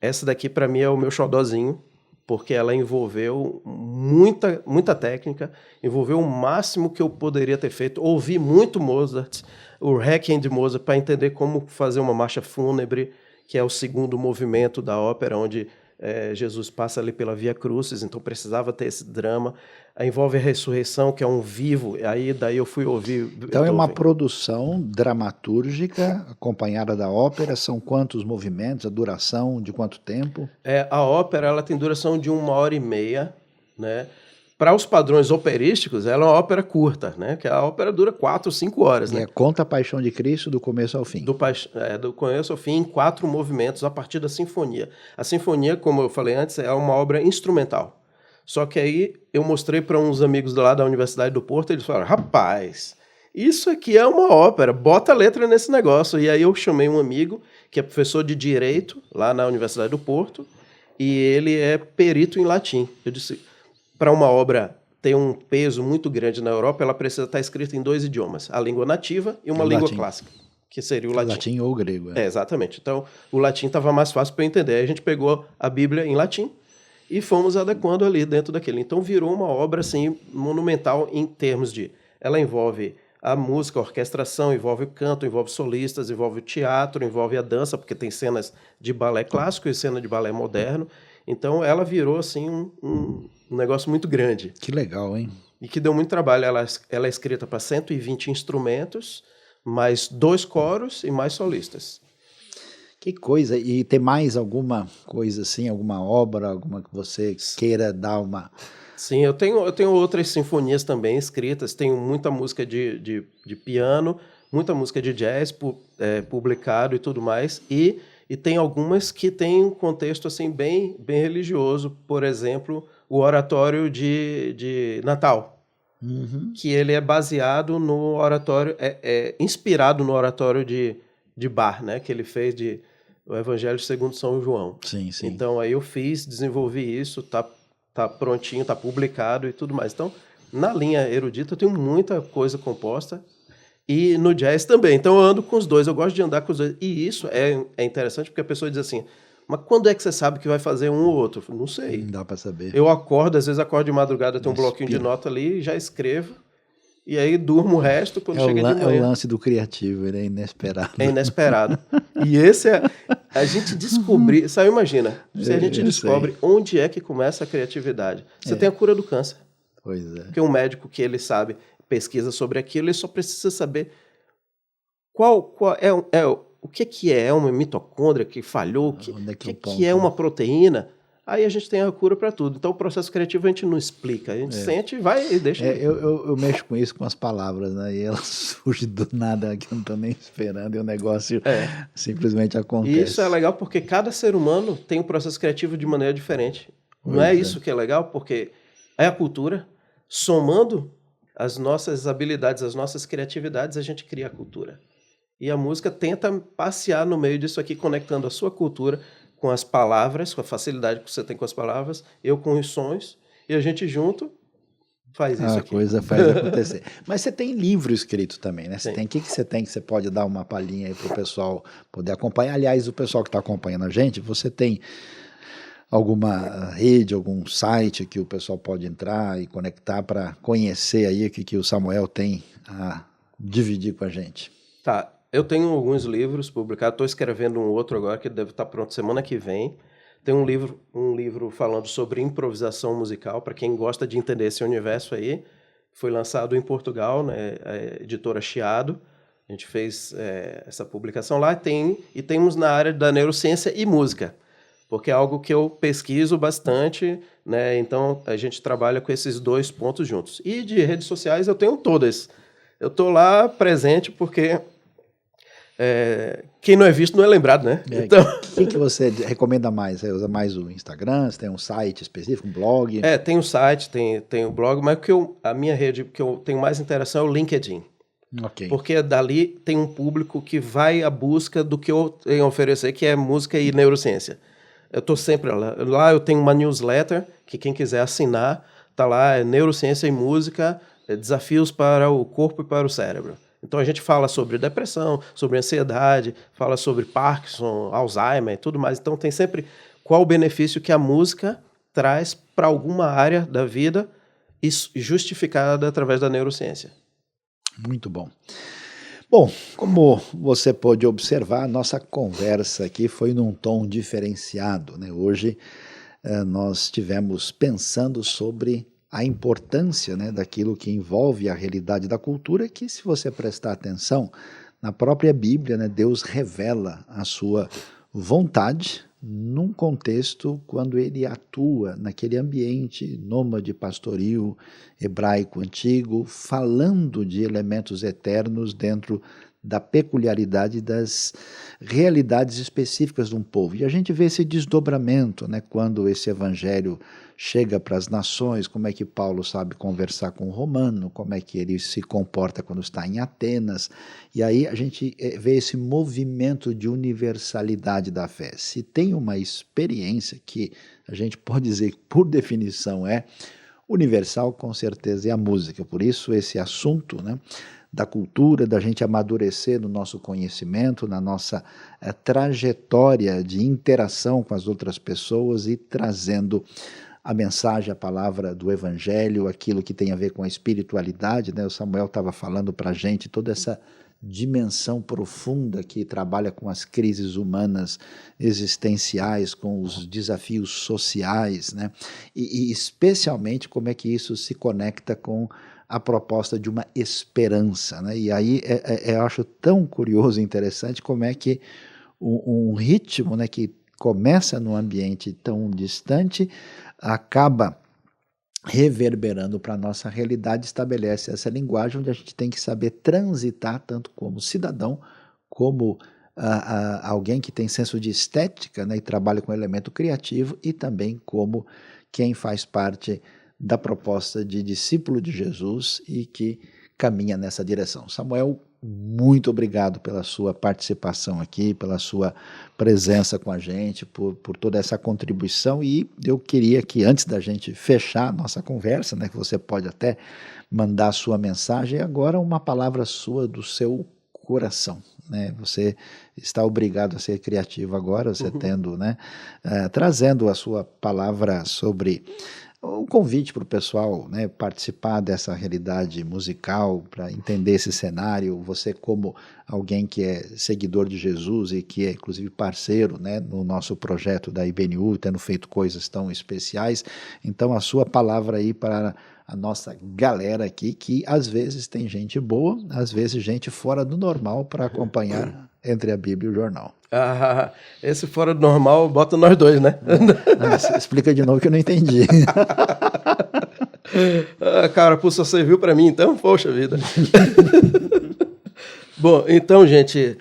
S2: Essa daqui, para mim, é o meu xodózinho, porque ela envolveu muita técnica, envolveu o máximo que eu poderia ter feito. Ouvi muito Mozart, o Requiem de Mozart, para entender como fazer uma marcha fúnebre, que é o segundo movimento da ópera, onde Jesus passa ali pela Via Crucis, então precisava ter esse drama. Aí envolve a ressurreição, que é um vivo, daí eu fui ouvir...
S1: Então é uma produção dramatúrgica acompanhada da ópera, são quantos movimentos, a duração, de quanto tempo?
S2: A ópera ela tem duração de 1h30, né? Para os padrões operísticos, ela é uma ópera curta, né? Que a ópera dura 4 ou 5 horas.
S1: E
S2: né?
S1: Conta a Paixão de Cristo do começo ao fim.
S2: Do começo ao fim, em 4 movimentos, a partir da sinfonia. A sinfonia, como eu falei antes, é uma obra instrumental. Só que aí eu mostrei para uns amigos lá da Universidade do Porto, e eles falaram, rapaz, isso aqui é uma ópera, bota a letra nesse negócio. E aí eu chamei um amigo, que é professor de Direito, lá na Universidade do Porto, e ele é perito em latim. Eu disse... Para uma obra ter um peso muito grande na Europa, ela precisa estar escrita em 2 idiomas, a língua nativa e uma língua clássica, que seria o latim.
S1: Latim ou grego.
S2: Exatamente. Então, o latim estava mais fácil para eu entender. Aí a gente pegou a Bíblia em latim e fomos adequando ali dentro daquele. Então virou uma obra assim monumental em termos de... Ela envolve a música, a orquestração, envolve o canto, envolve solistas, envolve o teatro, envolve a dança, porque tem cenas de balé clássico e cena de balé moderno. Então ela virou assim um negócio muito grande.
S1: Que legal, hein?
S2: E que deu muito trabalho. Ela é escrita para 120 instrumentos, mais 2 coros e mais solistas.
S1: Que coisa! E tem mais alguma coisa assim, alguma obra, alguma que você queira dar uma...
S2: Sim, eu tenho outras sinfonias também escritas, tenho muita música de piano, muita música de jazz publicado e tudo mais, e tem algumas que têm um contexto assim, bem religioso, por exemplo, o oratório de Natal, que ele é baseado no oratório, inspirado no oratório de Bach, né, que ele fez o Evangelho segundo São João.
S1: Sim, sim.
S2: Então aí eu desenvolvi isso, tá prontinho, tá publicado e tudo mais. Então, na linha erudita, eu tenho muita coisa composta e no jazz também. Então, eu ando com os dois, eu gosto de andar com os dois. E isso é interessante porque a pessoa diz assim, mas quando é que você sabe que vai fazer um ou outro? Não sei.
S1: Não dá para saber.
S2: Eu acordo, às vezes acordo de madrugada, tenho um bloquinho de nota ali, já escrevo. E aí durmo o resto quando chega de manhã.
S1: É o lance do criativo, ele é inesperado.
S2: É inesperado. E esse a gente descobrir... Sabe, imagina, se a gente descobre onde é que começa a criatividade. Você tem a cura do câncer.
S1: Pois é.
S2: Porque um médico que ele sabe, pesquisa sobre aquilo, ele só precisa saber qual o que é uma mitocôndria que falhou, o que é uma proteína. Aí a gente tem a cura para tudo. Então o processo criativo a gente não explica, a gente sente, vai e deixa.
S1: Eu mexo com isso, com as palavras, né? E elas surgem do nada, que eu não estou nem esperando, e o negócio simplesmente acontece.
S2: E isso é legal porque cada ser humano tem um processo criativo de maneira diferente. Não é isso que é legal, porque é a cultura, somando as nossas habilidades, as nossas criatividades, a gente cria a cultura. E a música tenta passear no meio disso aqui, conectando a sua cultura com as palavras, com a facilidade que você tem com as palavras, eu com os sons, e a gente junto faz isso aqui.
S1: A coisa faz acontecer. Mas você tem livro escrito também, né?
S2: Sim.
S1: O que você tem que você pode dar uma palhinha aí para o pessoal poder acompanhar? Aliás, o pessoal que está acompanhando a gente, você tem alguma rede, algum site que o pessoal pode entrar e conectar para conhecer aí o que o Samuel tem a dividir com a gente?
S2: Tá. Eu tenho alguns livros publicados, estou escrevendo um outro agora que deve estar pronto semana que vem. Tem um livro falando sobre improvisação musical, para quem gosta de entender esse universo aí. Foi lançado em Portugal, né, a editora Chiado. A gente fez essa publicação lá. E temos na área da neurociência e música, porque é algo que eu pesquiso bastante, né? Então a gente trabalha com esses 2 pontos juntos. E de redes sociais eu tenho todas. Eu estou lá presente porque... quem não é visto não é lembrado, né?
S1: Então... O que você recomenda mais? Você usa mais o Instagram? Você tem um site específico, um blog?
S2: Tem o site, tem o blog, mas a minha rede que eu tenho mais interação é o LinkedIn.
S1: Okay.
S2: Porque dali tem um público que vai à busca do que eu tenho a oferecer, que é música e neurociência. Eu estou sempre lá. Lá eu tenho uma newsletter, que quem quiser assinar, está lá, é Neurociência e Música, desafios para o corpo e para o cérebro. Então a gente fala sobre depressão, sobre ansiedade, fala sobre Parkinson, Alzheimer e tudo mais. Então tem sempre qual o benefício que a música traz para alguma área da vida e justificada através da neurociência.
S1: Muito bom. Bom, como você pôde observar, nossa conversa aqui foi num tom diferenciado, né? Hoje nós estivemos pensando sobre a importância, né, daquilo que envolve a realidade da cultura, que se você prestar atenção, na própria Bíblia, né, Deus revela a sua vontade num contexto quando ele atua naquele ambiente nômade pastoril hebraico antigo, falando de elementos eternos dentro da peculiaridade das realidades específicas de um povo. E a gente vê esse desdobramento, né, quando esse evangelho chega para as nações, como é que Paulo sabe conversar com o romano, como é que ele se comporta quando está em Atenas, e aí a gente vê esse movimento de universalidade da fé. Se tem uma experiência que a gente pode dizer que, por definição, é universal, com certeza é a música. Por isso esse assunto, né, da cultura, da gente amadurecer no nosso conhecimento, na nossa trajetória de interação com as outras pessoas e trazendo a mensagem, a palavra do Evangelho, aquilo que tem a ver com a espiritualidade, né? O Samuel estava falando para a gente toda essa dimensão profunda que trabalha com as crises humanas existenciais, com os desafios sociais, né? E especialmente como é que isso se conecta com a proposta de uma esperança, né? E aí eu acho tão curioso e interessante como é que um ritmo, né, que começa num ambiente tão distante acaba reverberando para a nossa realidade, estabelece essa linguagem onde a gente tem que saber transitar tanto como cidadão, como alguém que tem senso de estética, né, e trabalha com elemento criativo, e também como quem faz parte da proposta de discípulo de Jesus e que caminha nessa direção. Samuel, muito obrigado pela sua participação aqui, pela sua presença com a gente, por toda essa contribuição, e eu queria que antes da gente fechar a nossa conversa, né, que você pode até mandar a sua mensagem, agora uma palavra sua do seu coração, né? Você está obrigado a ser criativo agora, você tendo, né, trazendo a sua palavra sobre um convite para o pessoal, né, participar dessa realidade musical, para entender esse cenário, você como alguém que é seguidor de Jesus e que é inclusive parceiro, né, no nosso projeto da IBNU, tendo feito coisas tão especiais, então a sua palavra aí para a nossa galera aqui, que às vezes tem gente boa, às vezes gente fora do normal para acompanhar entre a Bíblia e o jornal.
S2: Esse fora do normal, bota nós dois, né?
S1: Explica de novo que eu não entendi.
S2: Cara, só serviu para mim, então? Poxa vida. Bom, então, gente,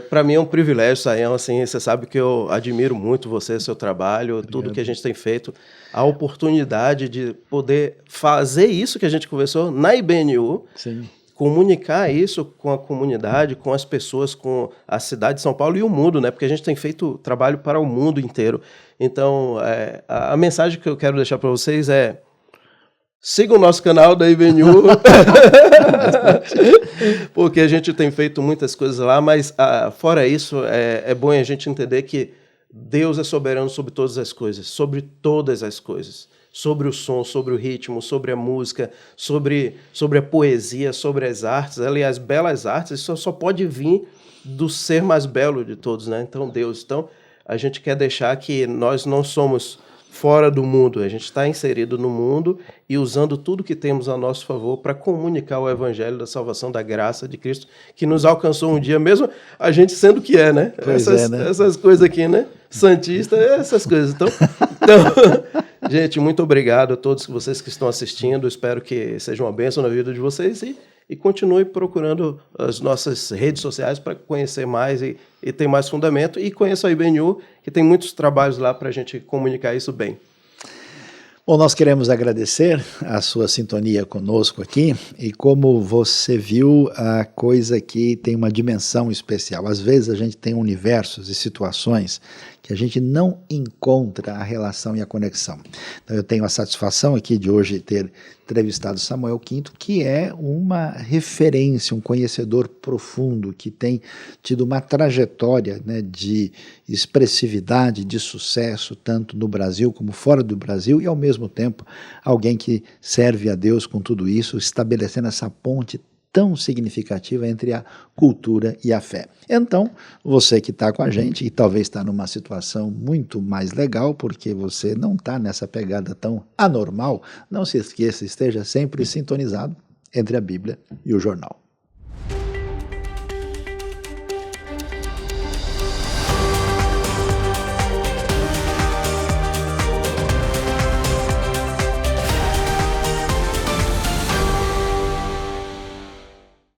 S2: para mim é um privilégio, Saião, assim, você sabe que eu admiro muito você, seu trabalho, Obrigado. Tudo que a gente tem feito, a oportunidade de poder fazer isso que a gente conversou na IBNU. Sim. Comunicar isso com a comunidade, com as pessoas, com a cidade de São Paulo e o mundo, né? Porque a gente tem feito trabalho para o mundo inteiro. Então, a mensagem que eu quero deixar para vocês é: sigam o nosso canal da IBNU, porque a gente tem feito muitas coisas lá, mas fora isso, é bom a gente entender que Deus é soberano sobre todas as coisas, sobre todas as coisas. Sobre o som, sobre o ritmo, sobre a música, sobre a poesia, sobre as artes. Aliás, belas artes, isso só pode vir do ser mais belo de todos, né? Então, Deus. Então, a gente quer deixar que nós não somos fora do mundo, a gente está inserido no mundo e usando tudo que temos a nosso favor para comunicar o evangelho da salvação, da graça de Cristo, que nos alcançou um dia, mesmo a gente sendo o que é, né? Essas coisas aqui, né? Santista, essas coisas. Então gente, muito obrigado a todos vocês que estão assistindo. Espero que seja uma bênção na vida de vocês e continue procurando as nossas redes sociais para conhecer mais e ter mais fundamento. E conheça a IBNU, que tem muitos trabalhos lá para a gente comunicar isso bem.
S1: Bom, nós queremos agradecer a sua sintonia conosco aqui, e como você viu, a coisa aqui tem uma dimensão especial. Às vezes a gente tem universos e situações que a gente não encontra a relação e a conexão. Então eu tenho a satisfação aqui de hoje ter entrevistado Samuel Quinto, que é uma referência, um conhecedor profundo, que tem tido uma trajetória, né, de expressividade, de sucesso, tanto no Brasil como fora do Brasil, e ao mesmo tempo alguém que serve a Deus com tudo isso, estabelecendo essa ponte tão significativa entre a cultura e a fé. Então, você que está com a gente e talvez está numa situação muito mais legal, porque você não está nessa pegada tão anormal, não se esqueça, esteja sempre sintonizado entre a Bíblia e o jornal.